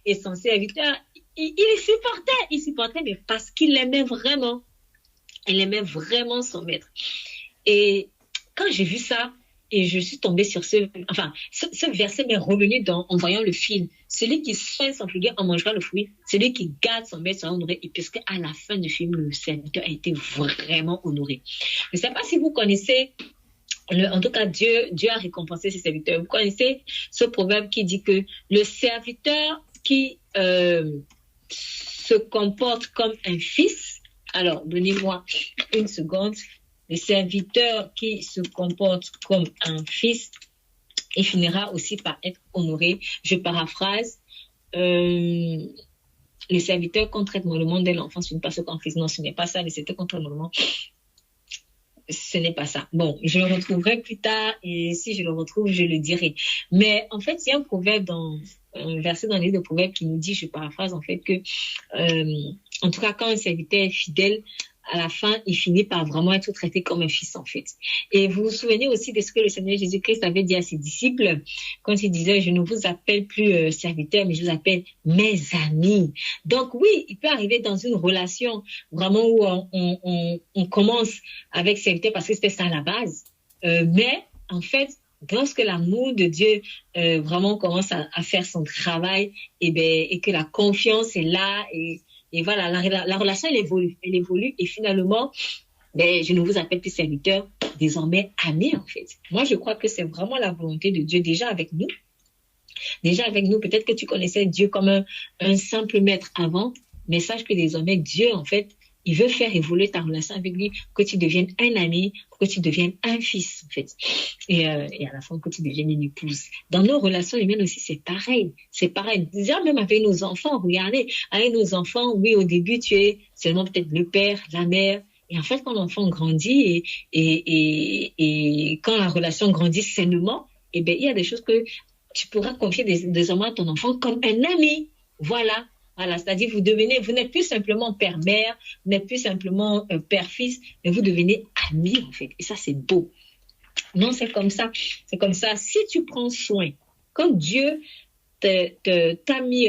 Et son serviteur, il supportait, mais parce qu'il aimait vraiment. Il aimait vraiment son maître. Et quand j'ai vu ça, et je suis tombée sur ce verset m'est revenu en voyant le film. Celui qui soigne son figuier en mangera le fruit. Celui qui garde son maître sera honoré. Et puisque à la fin du film, le serviteur a été vraiment honoré. Je ne sais pas si vous connaissez, en tout cas, Dieu a récompensé ses serviteurs. Vous connaissez ce proverbe qui dit que le serviteur qui se comporte comme un fils. Alors, donnez-moi une seconde. Le serviteur qui se comporte comme un fils, il finira aussi par être honoré. Je paraphrase. Le serviteur qu'on traite mollement dès l'enfance, ce n'est pas ce qu'on fait. Non, ce n'est pas ça. Le serviteur qu'on traite mollement, ce n'est pas ça. Bon, je le retrouverai plus tard et si je le retrouve, je le dirai. Mais en fait, il y a un proverbe un verset dans le livre de Proverbes qui nous dit, je paraphrase en fait que, en tout cas, quand un serviteur est fidèle, à la fin, il finit par vraiment être traité comme un fils, en fait. Et vous vous souvenez aussi de ce que le Seigneur Jésus-Christ avait dit à ses disciples quand il disait, je ne vous appelle plus serviteurs, mais je vous appelle mes amis. Donc oui, il peut arriver dans une relation vraiment où on commence avec serviteur parce que c'était ça à la base. Mais en fait, lorsque l'amour de Dieu vraiment commence à faire son travail, et que la confiance est là, et voilà, la relation elle évolue et finalement, je ne vous appelle plus serviteur, désormais ami en fait. Moi, je crois que c'est vraiment la volonté de Dieu déjà avec nous. Déjà avec nous, peut-être que tu connaissais Dieu comme un simple maître avant, mais sache que désormais Dieu en fait, il veut faire évoluer ta relation avec lui, que tu deviennes un ami, que tu deviennes un fils, en fait. Et à la fin, que tu deviennes une épouse. Dans nos relations humaines aussi, c'est pareil. C'est pareil. Déjà, même avec nos enfants, regardez, avec nos enfants, oui, au début, tu es seulement peut-être le père, la mère. Et en fait, quand l'enfant grandit et quand la relation grandit sainement, il y a des choses que tu pourras confier désormais à ton enfant comme un ami. Voilà. Voilà, c'est-à-dire vous n'êtes plus simplement père-mère, vous n'êtes plus simplement père-fils, mais vous devenez amis en fait. Et ça, c'est beau. Non, c'est comme ça. C'est comme ça. Si tu prends soin, quand Dieu t'a mis,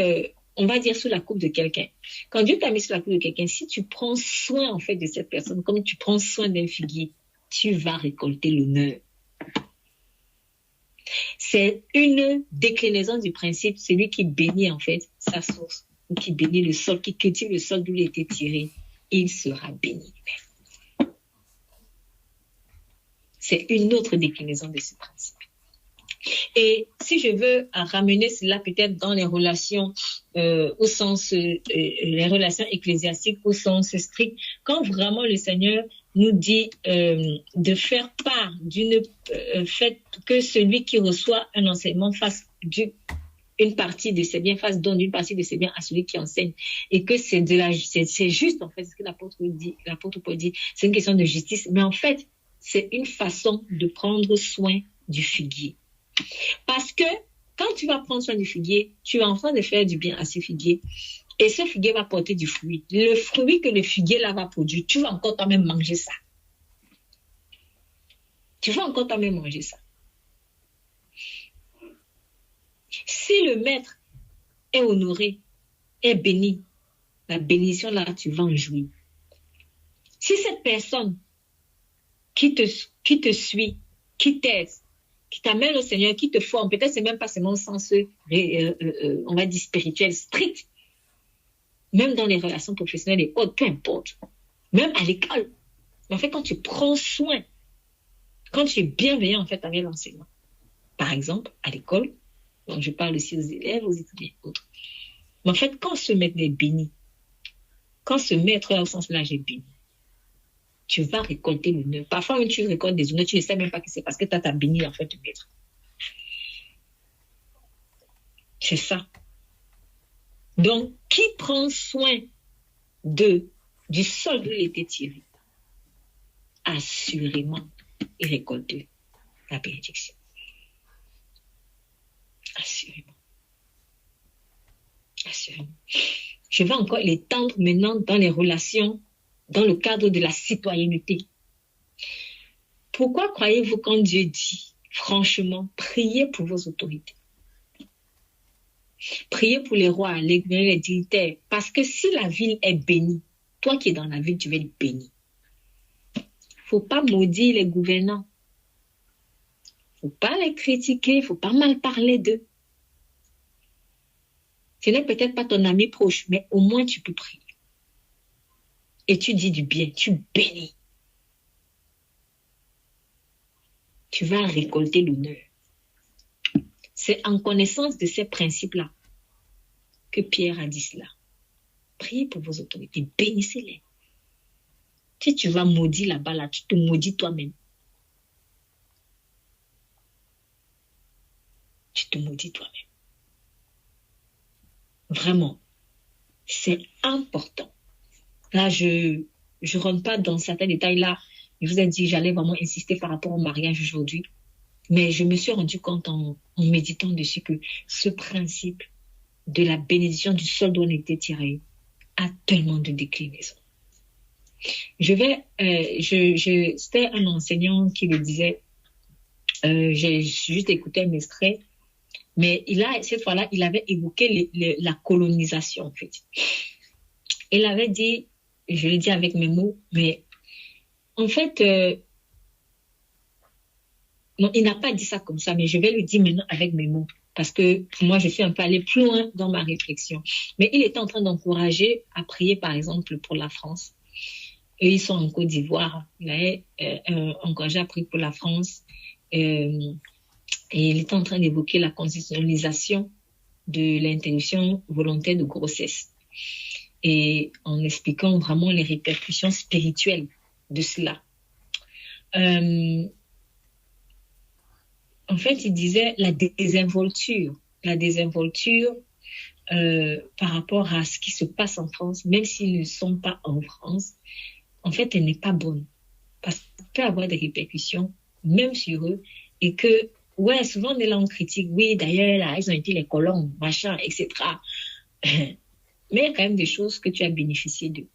on va dire, sous la coupe de quelqu'un, quand Dieu t'a mis sous la coupe de quelqu'un, si tu prends soin en fait de cette personne, comme tu prends soin d'un figuier, tu vas récolter l'honneur. C'est une déclinaison du principe, celui qui bénit en fait sa source, ou qui bénit le sol, qui cultive le sol d'où il a été tiré, il sera béni. C'est une autre déclinaison de ce principe. Et si je veux ramener cela peut-être dans les relations au sens, les relations ecclésiastiques au sens strict, quand vraiment le Seigneur nous dit de faire part d'une fait que celui qui reçoit un enseignement fasse une partie de ses biens, fasse don d'une partie de ses biens à celui qui enseigne, et que c'est juste en fait ce que l'apôtre Paul dit, c'est une question de justice, mais en fait c'est une façon de prendre soin du figuier, parce que quand tu vas prendre soin du figuier, tu es en train de faire du bien à ce figuier, et ce figuier va porter du fruit. Le fruit que le figuier là va produire, tu vas encore toi-même manger ça. Tu vas encore toi-même manger ça. Si le maître est honoré, est béni, la bénédiction là, tu vas en jouir. Si cette personne qui te suit, qui t'aide, qui t'amène au Seigneur, qui te forme, peut-être c'est même pas seulement au sens, on va dire spirituel, strict, même dans les relations professionnelles et autres, peu importe, même à l'école. En fait, quand tu prends soin, quand tu es bienveillant en fait avec l'enseignement, par exemple, à l'école, donc je parle aussi aux élèves, aux étudiants et autres. Mais en fait, quand ce maître est béni, quand ce maître est au sens là, j'ai béni, tu vas récolter l'honneur. Parfois, même tu récoltes des honneurs, tu ne sais même pas que c'est parce que tu as béni en fait le maître. C'est ça. Donc, qui prend soin du sol d'où il était tiré, assurément, il récolte la bénédiction. Assurément. Assurément. Je vais encore l'étendre maintenant dans les relations, dans le cadre de la citoyenneté. Pourquoi croyez-vous quand Dieu dit, franchement, priez pour vos autorités? Priez pour les rois, les dignitaires. Parce que si la ville est bénie, toi qui es dans la ville, tu vas être béni. Faut pas maudire les gouvernants. Faut pas les critiquer, faut pas mal parler d'eux. Ce n'est peut-être pas ton ami proche, mais au moins tu peux prier. Et tu dis du bien, tu bénis. Tu vas récolter l'honneur. C'est en connaissance de ces principes-là que Pierre a dit cela. Priez pour vos autorités, bénissez-les. Si tu vas maudire là-bas, là, tu te maudis toi-même. Tu te maudis toi-même. Vraiment, c'est important. Là, je ne rentre pas dans certains détails là. Je vous ai dit, j'allais vraiment insister par rapport au mariage aujourd'hui. Mais je me suis rendu compte en méditant dessus que ce principe de la bénédiction du sol d'où on était tiré a tellement de déclinaisons. C'était un enseignant qui le disait, j'ai juste écouté un extrait, mais cette fois-là, il avait évoqué la colonisation, en fait. Il avait dit, je le dis avec mes mots, mais en fait, non, il n'a pas dit ça comme ça, mais je vais le dire maintenant avec mes mots. Parce que moi, je suis un peu allée plus loin dans ma réflexion. Mais il était en train d'encourager à prier, par exemple, pour la France. Eux, ils sont en Côte d'Ivoire. Il a encouragé à prier pour la France. Et il était en train d'évoquer la constitutionnalisation de l'interruption volontaire de grossesse. Et en expliquant vraiment les répercussions spirituelles de cela. En fait, il disait la désinvolture par rapport à ce qui se passe en France, même s'ils ne sont pas en France, en fait, elle n'est pas bonne. Parce que ça peut avoir des répercussions, même sur eux, et que, ouais, souvent on est là, on critique, oui, d'ailleurs, là, ils ont été les colons, machin, etc. Mais il y a quand même des choses que tu as bénéficié d'eux.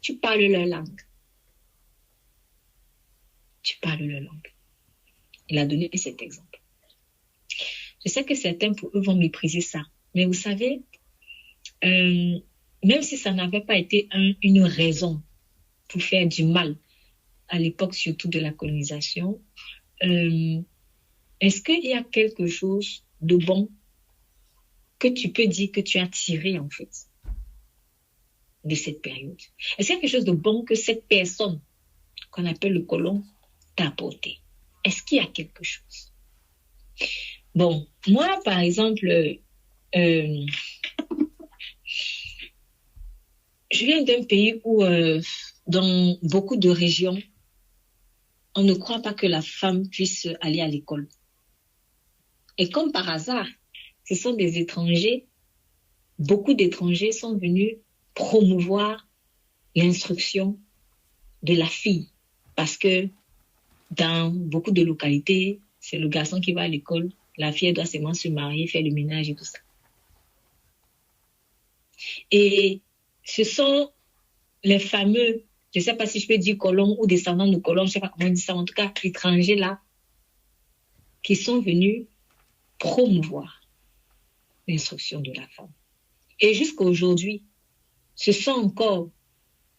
Tu parles leur langue. Il a donné cet exemple. Je sais que certains, pour eux, vont mépriser ça. Mais vous savez, même si ça n'avait pas été une raison pour faire du mal, à l'époque surtout de la colonisation, est-ce qu'il y a quelque chose de bon que tu peux dire que tu as tiré, en fait, de cette période? Est-ce qu'il y a quelque chose de bon que cette personne, qu'on appelle le colon, t'a apporté? Est-ce qu'il y a quelque chose? Bon, moi, par exemple, je viens d'un pays où, dans beaucoup de régions, on ne croit pas que la femme puisse aller à l'école. Et comme par hasard, ce sont des étrangers, beaucoup d'étrangers sont venus promouvoir l'instruction de la fille. Parce que dans beaucoup de localités, c'est le garçon qui va à l'école, la fille doit seulement se marier, faire le ménage et tout ça. Et ce sont les fameux, je ne sais pas si je peux dire colons ou descendants de colons, je ne sais pas comment on dit ça, en tout cas étrangers là, qui sont venus promouvoir l'instruction de la femme. Et jusqu'à aujourd'hui, ce sont encore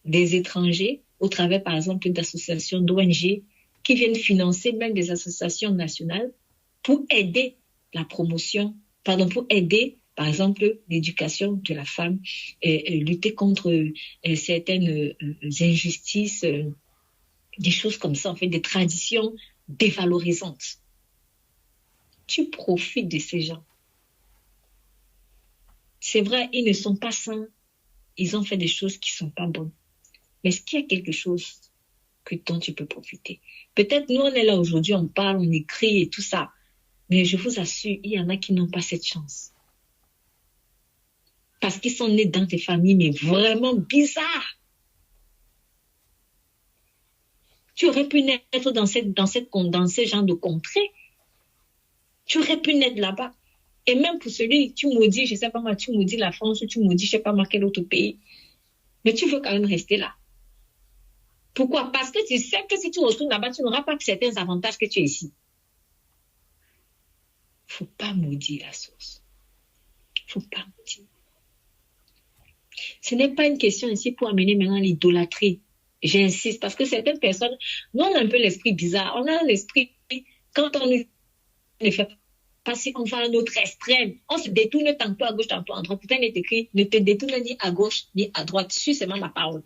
des étrangers, au travers par exemple d'associations d'ONG, qui viennent financer même des associations nationales pour aider la promotion, pour aider par exemple l'éducation de la femme et lutter contre certaines injustices, des choses comme ça, en fait, des traditions dévalorisantes. Tu profites de ces gens. C'est vrai, ils ne sont pas sains, ils ont fait des choses qui ne sont pas bonnes. Mais est-ce qu'il y a quelque chose dont tu peux profiter? Peut-être nous, on est là aujourd'hui, on parle, on écrit et tout ça. Mais je vous assure, il y en a qui n'ont pas cette chance. Parce qu'ils sont nés dans des familles, mais vraiment bizarres. Tu aurais pu naître dans ce genre de contrée. Tu aurais pu naître là-bas. Et même pour celui, tu maudis, je ne sais pas moi, tu maudis la France, ou tu maudis, je ne sais pas moi, quel autre pays. Mais tu veux quand même rester là. Pourquoi? Parce que tu sais que si tu retournes là-bas, tu n'auras pas certains avantages que tu as ici. Il ne faut pas maudire la source. Il ne faut pas maudire. Ce n'est pas une question ici pour amener maintenant l'idolâtrie. J'insiste, parce que certaines personnes, nous on a un peu l'esprit bizarre. On a l'esprit, quand on ne fait pas, si on va à notre extrême, on se détourne tantôt à gauche, tantôt à droite. Putain, il est écrit, ne te détourne ni à gauche, ni à droite. Suis seulement ma parole.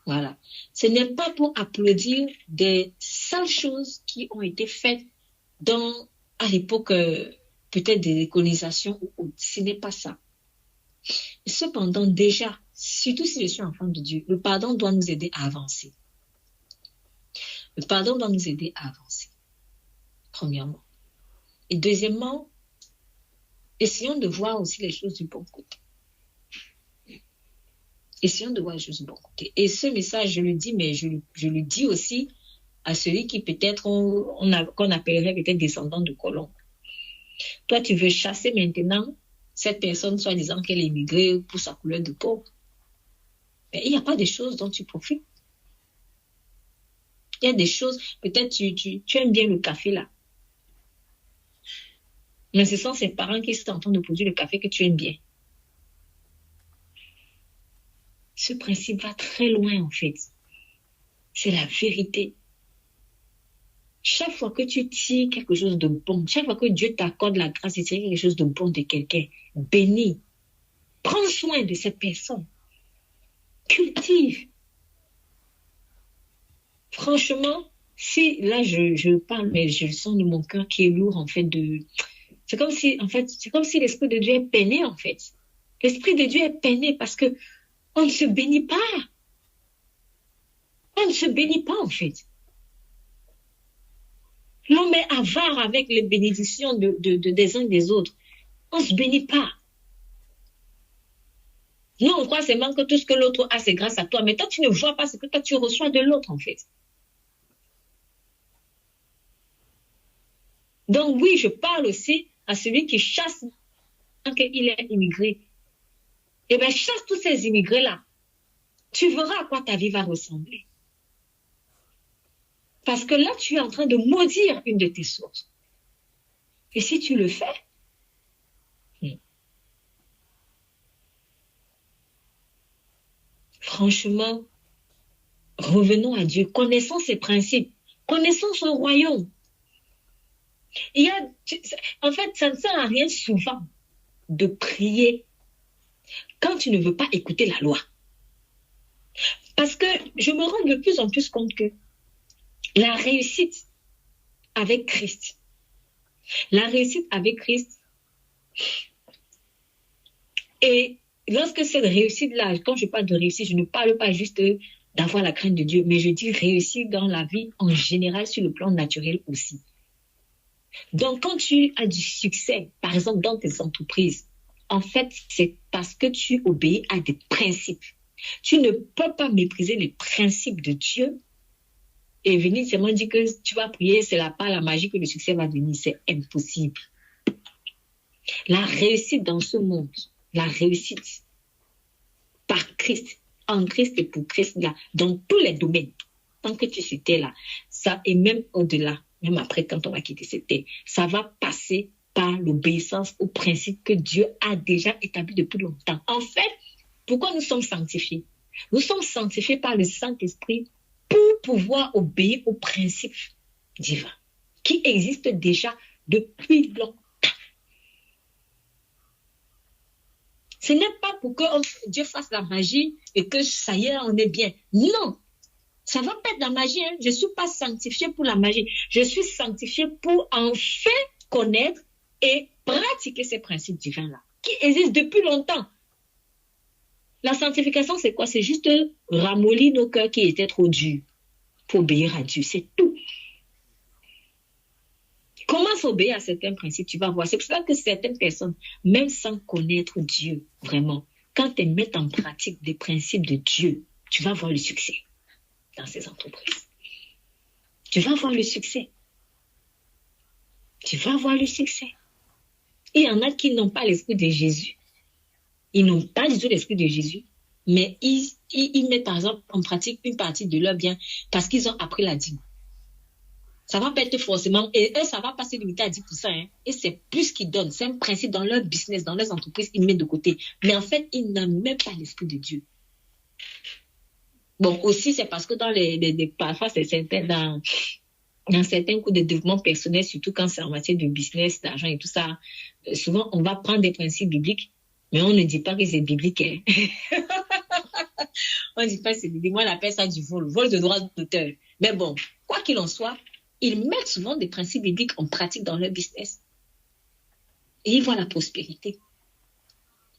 Voilà. Ce n'est pas pour applaudir des sales choses qui ont été faites à l'époque, peut-être des colonisations ou autres. Ce n'est pas ça. Cependant, déjà, surtout si je suis enfant de Dieu, le pardon doit nous aider à avancer. Le pardon doit nous aider à avancer, premièrement. Et deuxièmement, essayons de voir aussi les choses du bon côté. Essayons de voir les choses du bon côté. Et ce message, je le dis, mais je le dis aussi à celui qui peut-être, qu'on appellerait peut-être descendant de colons. Toi, tu veux chasser maintenant cette personne, soi-disant qu'elle est immigrée pour sa couleur de peau. Mais il n'y a pas des choses dont tu profites. Il y a des choses, peut-être tu aimes bien le café là. Mais ce sont ses parents qui sont en train de produire le café que tu aimes bien. Ce principe va très loin en fait. C'est la vérité. Chaque fois que tu tires quelque chose de bon, chaque fois que Dieu t'accorde la grâce de tirer quelque chose de bon de quelqu'un, bénis. Prends soin de cette personne. Cultive. Franchement, si là je parle, mais je sens de mon cœur qui est lourd en fait de. C'est comme si l'Esprit de Dieu est peiné en fait. L'Esprit de Dieu est peiné parce que on ne se bénit pas. On ne se bénit pas en fait. L'homme est avare avec les bénédictions des uns des autres. On ne se bénit pas. Nous, on croit seulement que tout ce que l'autre a, c'est grâce à toi. Mais toi, tu ne vois pas ce que toi, tu reçois de l'autre, en fait. Donc, oui, je parle aussi à celui qui chasse quand il est immigré. Eh bien, chasse tous ces immigrés-là. Tu verras à quoi ta vie va ressembler. Parce que là, tu es en train de maudire une de tes sources. Et si tu le fais, franchement, revenons à Dieu. Connaissons ses principes. Connaissons son royaume. En fait, ça ne sert à rien souvent de prier quand tu ne veux pas écouter la loi. Parce que je me rends de plus en plus compte que la réussite avec Christ, et lorsque cette réussite-là, quand je parle de réussite, je ne parle pas juste d'avoir la crainte de Dieu, mais je dis réussir dans la vie en général sur le plan naturel aussi. Donc, quand tu as du succès, par exemple dans tes entreprises, en fait, c'est parce que tu obéis à des principes. Tu ne peux pas mépriser les principes de Dieu et venir seulement dire que tu vas prier, c'est là pas la magie que le succès va venir. C'est impossible. La réussite dans ce monde, la réussite par Christ, en Christ et pour Christ, là, dans tous les domaines, tant que tu étais là, ça et même au-delà, même après quand on va quitter cette terre, ça va passer par l'obéissance aux principes que Dieu a déjà établis depuis longtemps. En fait, pourquoi nous sommes sanctifiés? Nous sommes sanctifiés par le Saint-Esprit pour pouvoir obéir aux principes divins qui existent déjà depuis longtemps. Ce n'est pas pour que Dieu fasse la magie et que ça y est, on est bien. Non, ça va pas être la magie. Hein. Je ne suis pas sanctifié pour la magie. Je suis sanctifié pour enfin connaître et pratiquer ces principes divins-là qui existent depuis longtemps. La sanctification, c'est quoi? C'est juste ramollir nos cœurs qui étaient trop durs pour obéir à Dieu. C'est tout. Commence à obéir à certains principes, tu vas voir. C'est pour ça que certaines personnes, même sans connaître Dieu, vraiment, quand elles mettent en pratique des principes de Dieu, tu vas voir le succès dans ces entreprises. Tu vas voir le succès. Tu vas voir le succès. Il y en a qui n'ont pas l'esprit de Jésus. Ils n'ont pas du tout l'esprit de Jésus, mais ils mettent par exemple en pratique une partie de leur bien parce qu'ils ont appris la dîme. Ça va pas être forcément, et eux, ça va pas se limiter à 10%, hein, et c'est plus qu'ils donnent. C'est un principe dans leur business, dans leurs entreprises, ils mettent de côté. Mais en fait, ils n'ont même pas l'esprit de Dieu. Bon, aussi, c'est parce que parfois, c'est certain, dans certains cours de développement personnel, surtout quand c'est en matière de business, d'argent et tout ça, souvent, on va prendre des principes bibliques, mais on ne dit pas que c'est biblique. Hein. On ne dit pas que c'est biblique. Moi, on appelle ça du vol de droit d'auteur. Mais bon, quoi qu'il en soit, ils mettent souvent des principes bibliques en pratique dans leur business. Et ils voient la prospérité.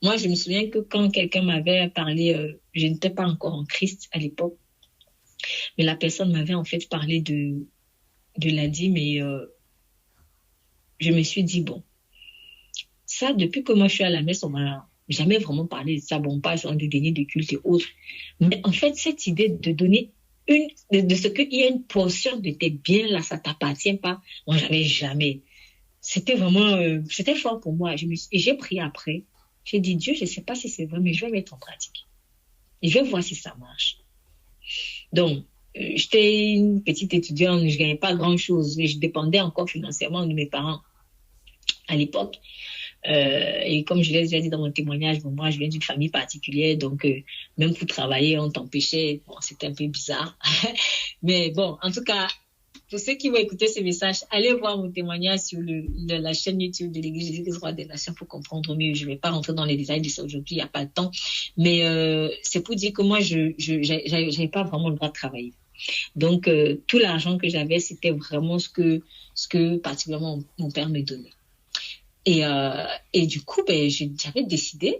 Moi, je me souviens que quand quelqu'un m'avait parlé, je n'étais pas encore en Christ à l'époque, mais la personne m'avait en fait parlé de la dîme et je me suis dit, bon, ça, depuis que moi je suis à la messe, on m'a jamais vraiment parlé de ça. Bon, pas sur des dénis de culte et autres. Mais en fait, cette idée de donner de ce qu'il y a une portion de tes biens là, ça t'appartient pas. Moi, j'avais jamais. C'était vraiment, c'était fort pour moi. Et j'ai prié après. J'ai dit, Dieu, je sais pas si c'est vrai, mais je vais mettre en pratique. Je vais voir si ça marche. Donc, j'étais une petite étudiante, je gagnais pas grand-chose, mais je dépendais encore financièrement de mes parents à l'époque. Et comme je l'ai déjà dit dans mon témoignage, bon, moi, je viens d'une famille particulière, donc même pour travailler, on t'empêchait. Bon, c'était un peu bizarre. Mais bon, en tout cas, pour ceux qui vont écouter ce message, allez voir mon témoignage sur la chaîne YouTube de l'Église Jésus-Christ Roi des Nations pour comprendre mieux. Je ne vais pas rentrer dans les détails de ça aujourd'hui, il n'y a pas de temps. Mais c'est pour dire que moi, je n'avais pas vraiment le droit de travailler. Donc, tout l'argent que j'avais, c'était vraiment ce que particulièrement mon père me donnait. Et du coup, j'avais décidé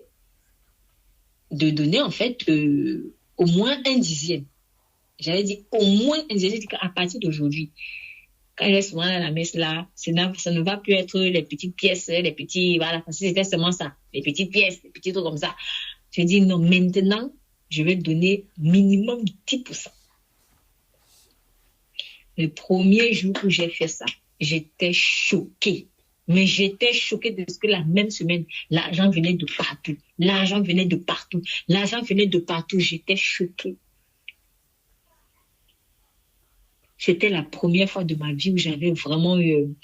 de donner en fait au moins un dixième. J'avais dit au moins un dixième. J'ai dit qu'à partir d'aujourd'hui, quand je vais souvent à la messe là, ça ne va plus être les petites pièces, les petits, voilà, parce que c'était seulement ça, les petites pièces, les petits trucs comme ça. J'ai dit non, maintenant, je vais donner minimum 10%. Le premier jour où j'ai fait ça, j'étais choquée. Mais j'étais choquée de ce que la même semaine, l'argent venait de partout. L'argent venait de partout. L'argent venait de partout. J'étais choquée. C'était la première fois de ma vie où j'avais vraiment eu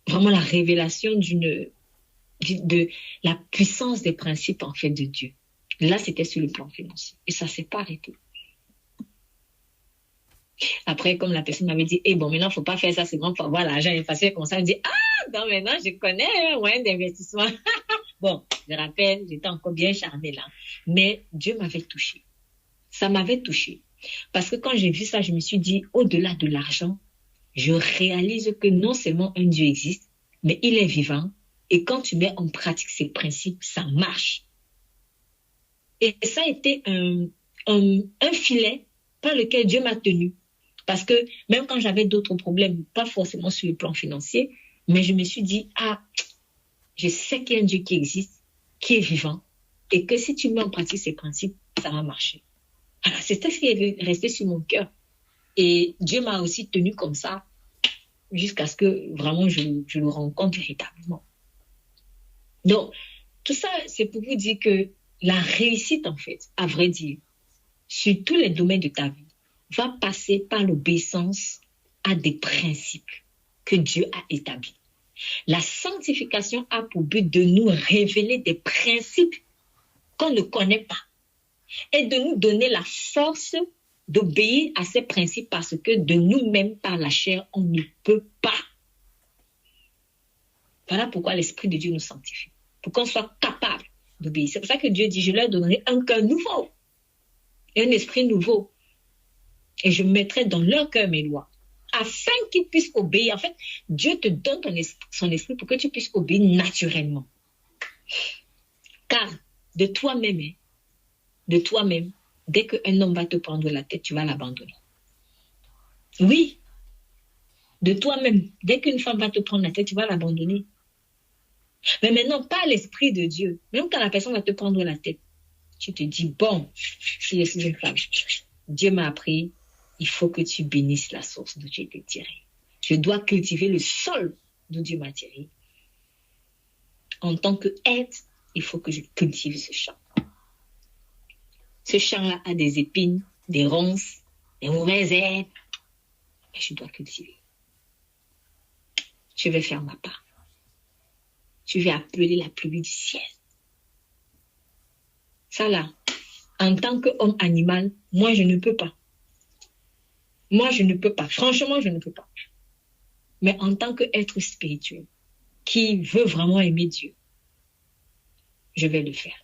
vraiment la révélation de la puissance des principes en fait de Dieu. Là, c'était sur le plan financier. Et ça ne s'est pas arrêté. Après, comme la personne m'avait dit, bon, maintenant, il ne faut pas faire ça, c'est bon, pour avoir l'argent. Et parce qu'elle commençait à me dire, non, maintenant, je connais un moyen d'investissement. Bon, je rappelle, j'étais encore bien charmée là. Mais Dieu m'avait touchée. Ça m'avait touchée. Parce que quand j'ai vu ça, je me suis dit, au-delà de l'argent, je réalise que non seulement un Dieu existe, mais il est vivant. Et quand tu mets en pratique ses principes, ça marche. Et ça a été un filet par lequel Dieu m'a tenue. Parce que même quand j'avais d'autres problèmes, pas forcément sur le plan financier, mais je me suis dit, je sais qu'il y a un Dieu qui existe, qui est vivant, et que si tu mets en pratique ces principes, ça va marcher. Alors, c'était ce qui est resté sur mon cœur. Et Dieu m'a aussi tenu comme ça, jusqu'à ce que vraiment je le rencontre véritablement. Donc, tout ça, c'est pour vous dire que la réussite, en fait, à vrai dire, sur tous les domaines de ta vie, va passer par l'obéissance à des principes que Dieu a établis. La sanctification a pour but de nous révéler des principes qu'on ne connaît pas et de nous donner la force d'obéir à ces principes parce que de nous-mêmes, par la chair, on ne peut pas. Voilà pourquoi l'Esprit de Dieu nous sanctifie, pour qu'on soit capable d'obéir. C'est pour ça que Dieu dit, je leur donnerai un cœur nouveau et un esprit nouveau. Et je mettrai dans leur cœur mes lois, afin qu'ils puissent obéir. En fait, Dieu te donne son esprit pour que tu puisses obéir naturellement. Car de toi-même, dès qu'un homme va te prendre la tête, tu vas l'abandonner. Oui, de toi-même, dès qu'une femme va te prendre la tête, tu vas l'abandonner. Mais maintenant, pas l'esprit de Dieu. Même quand la personne va te prendre la tête, tu te dis, bon, si je suis une femme, Dieu m'a appris, il faut que tu bénisses la source d'où tu as été tiré. Je dois cultiver le sol d'où Dieu m'a tiré. En tant qu'être, il faut que je cultive ce champ. Ce champ-là a des épines, des ronces, des mauvaises herbes. Mais je dois cultiver. Je vais faire ma part. Je vais appeler la pluie du ciel. Ça là, en tant qu'homme animal, moi je ne peux pas. Moi je ne peux pas. Franchement, je ne peux pas. Mais en tant qu'être spirituel, qui veut vraiment aimer Dieu, je vais le faire.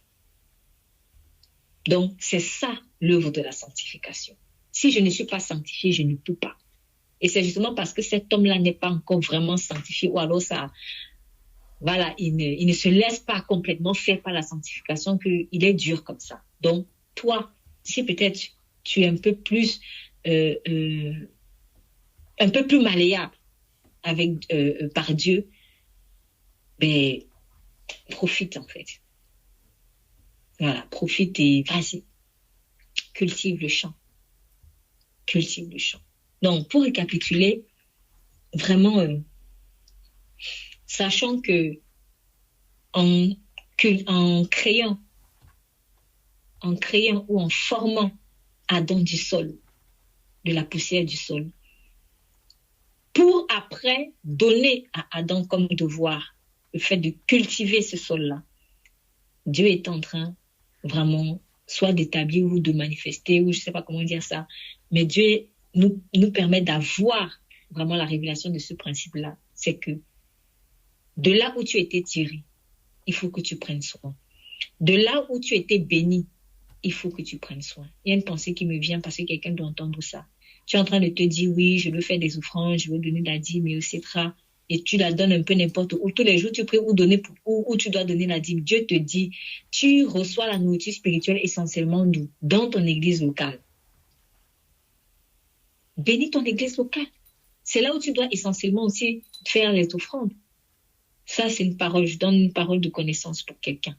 Donc, c'est ça l'œuvre de la sanctification. Si je ne suis pas sanctifié, je ne peux pas. Et c'est justement parce que cet homme-là n'est pas encore vraiment sanctifié, ou alors ça, voilà, il ne se laisse pas complètement faire par la sanctification qu'il est dur comme ça. Donc, toi, si peut-être tu es un peu plus malléable par Dieu, ben, profite en fait. Voilà, profite et vas-y, cultive le champ. Cultive le champ. Donc, pour récapituler, vraiment, sachant que en créant en créant ou en formant Adam du sol, de la poussière du sol, pour après donner à Adam comme devoir le fait de cultiver ce sol-là. Dieu est en train vraiment soit d'établir ou de manifester, ou je ne sais pas comment dire ça, mais Dieu nous permet d'avoir vraiment la révélation de ce principe-là. C'est que de là où tu as été tiré, il faut que tu prennes soin. De là où tu as été béni, il faut que tu prennes soin. Il y a une pensée qui me vient parce que quelqu'un doit entendre ça. Tu es en train de te dire, oui, je veux faire des offrandes, je veux donner la dîme, etc. Et tu la donnes un peu n'importe où. Tous les jours, tu pries où tu dois donner la dîme. Dieu te dit, tu reçois la nourriture spirituelle essentiellement d'où? Dans ton église locale. Bénis ton église locale. C'est là où tu dois essentiellement aussi faire les offrandes. Ça, c'est une parole. Je donne une parole de connaissance pour quelqu'un.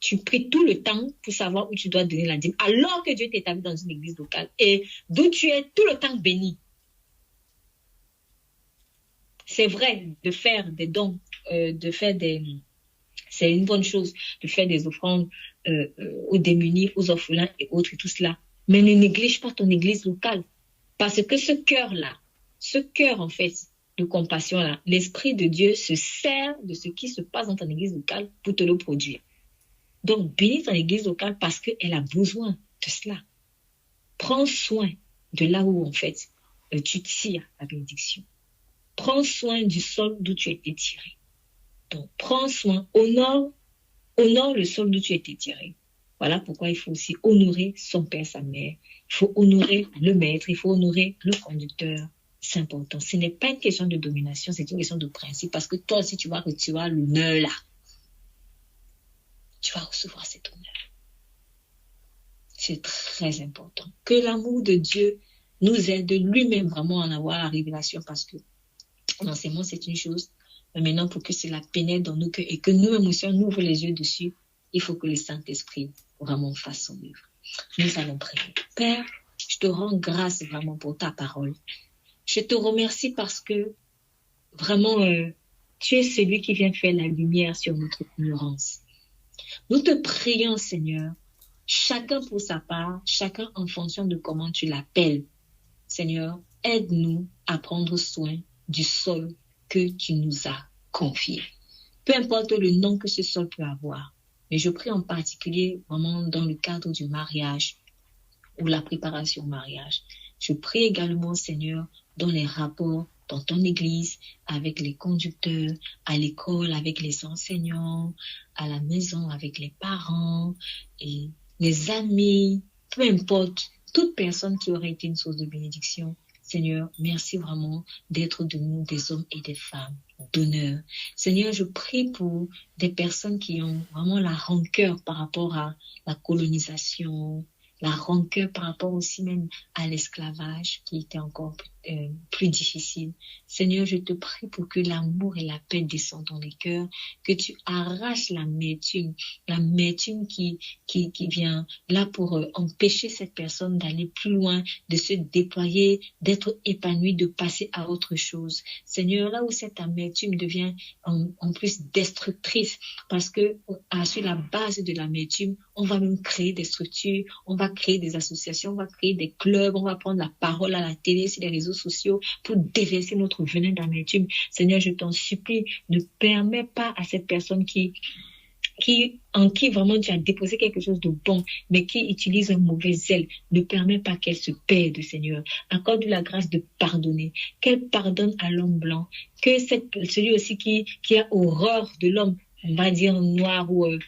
Tu pries tout le temps pour savoir où tu dois donner la dîme, alors que Dieu t'établit dans une église locale et d'où tu es tout le temps béni. C'est vrai de faire des dons, c'est une bonne chose de faire des offrandes aux démunis, aux orphelins et autres et tout cela. Mais ne néglige pas ton église locale. Parce que ce cœur en fait de compassion-là, l'Esprit de Dieu se sert de ce qui se passe dans ton église locale pour te le produire. Donc, bénis ton église locale parce qu'elle a besoin de cela. Prends soin de là où, en fait, tu tires la bénédiction. Prends soin du sol d'où tu as été tiré. Donc, prends soin, honore le sol d'où tu as été tiré. Voilà pourquoi il faut aussi honorer son père, sa mère. Il faut honorer le maître, il faut honorer le conducteur. C'est important. Ce n'est pas une question de domination, c'est une question de principe parce que toi aussi, tu vas recevoir l'honneur là. Tu vas recevoir cet honneur. C'est très important. Que l'amour de Dieu nous aide lui-même vraiment à en avoir la révélation parce que l'enseignement, c'est une chose. Mais maintenant, pour que cela pénètre dans nos cœurs et que nous-mêmes aussi, on ouvre les yeux dessus, il faut que le Saint-Esprit vraiment fasse son œuvre. Nous allons prier. Père, je te rends grâce vraiment pour ta parole. Je te remercie parce que vraiment, tu es celui qui vient faire la lumière sur notre ignorance. Nous te prions, Seigneur, chacun pour sa part, chacun en fonction de comment tu l'appelles. Seigneur, aide-nous à prendre soin du sol que tu nous as confié. Peu importe le nom que ce sol peut avoir, mais je prie en particulier vraiment dans le cadre du mariage ou la préparation au mariage. Je prie également, Seigneur, dans les rapports dans ton église, avec les conducteurs, à l'école, avec les enseignants, à la maison, avec les parents, et les amis, peu importe, toute personne qui aurait été une source de bénédiction. Seigneur, merci vraiment d'être de nous des hommes et des femmes d'honneur. Seigneur, je prie pour des personnes qui ont vraiment la rancœur par rapport à la colonisation, la rancœur par rapport aussi même à l'esclavage qui était encore plus difficile. Seigneur, je te prie pour que l'amour et la paix descendent dans les cœurs, que tu arraches l'amertume qui vient là pour empêcher cette personne d'aller plus loin, de se déployer, d'être épanouie, de passer à autre chose. Seigneur, là où cette amertume devient en plus destructrice, parce que sur la base de l'amertume, on va même créer des structures, on va créer des associations, on va créer des clubs, on va prendre la parole à la télé, sur les réseaux sociaux pour déverser notre venin d'amertume. Seigneur, je t'en supplie, ne permets pas à cette personne en qui vraiment tu as déposé quelque chose de bon, mais qui utilise un mauvais zèle, ne permets pas qu'elle se perde, Seigneur. Accorde-lui la grâce de pardonner, qu'elle pardonne à l'homme blanc, que celui aussi qui a horreur de l'homme, on va dire noir ou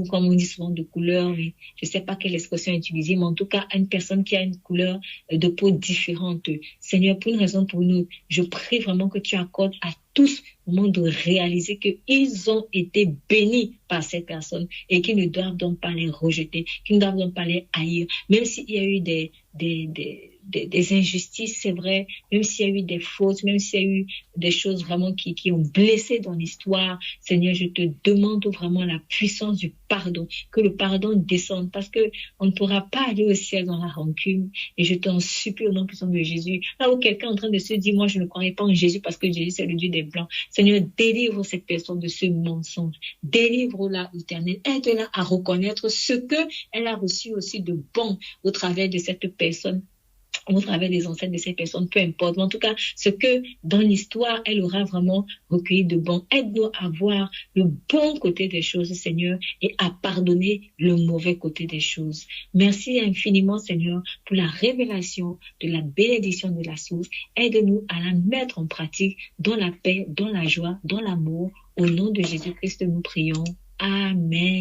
comme on dit souvent de couleur, mais je ne sais pas quelle expression utiliser, mais en tout cas, une personne qui a une couleur de peau différente. Seigneur, pour une raison pour nous, je prie vraiment que tu accordes à tous au moment de réaliser qu'ils ont été bénis par cette personne et qu'ils ne doivent donc pas les rejeter, qu'ils ne doivent donc pas les haïr, même s'il y a eu des injustices, c'est vrai, même s'il y a eu des fautes, même s'il y a eu des choses vraiment qui ont blessé dans l'histoire, Seigneur, je te demande vraiment la puissance du pardon, que le pardon descende, parce que on ne pourra pas aller au ciel dans la rancune. Et je t'en supplie au nom puissant de Jésus. Là où quelqu'un est en train de se dire, moi, je ne croyais pas en Jésus parce que Jésus, c'est le Dieu des Blancs. Seigneur, délivre cette personne de ce mensonge. Délivre-la, Éternel. Aide-la à reconnaître ce qu'elle a reçu aussi de bon au travers de cette personne, au travers des ancêtres de ces personnes, peu importe. Mais en tout cas, ce que dans l'histoire, elle aura vraiment recueilli de bon. Aide-nous à voir le bon côté des choses, Seigneur, et à pardonner le mauvais côté des choses. Merci infiniment, Seigneur, pour la révélation de la bénédiction de la source. Aide-nous à la mettre en pratique dans la paix, dans la joie, dans l'amour. Au nom de Jésus-Christ, nous prions. Amen.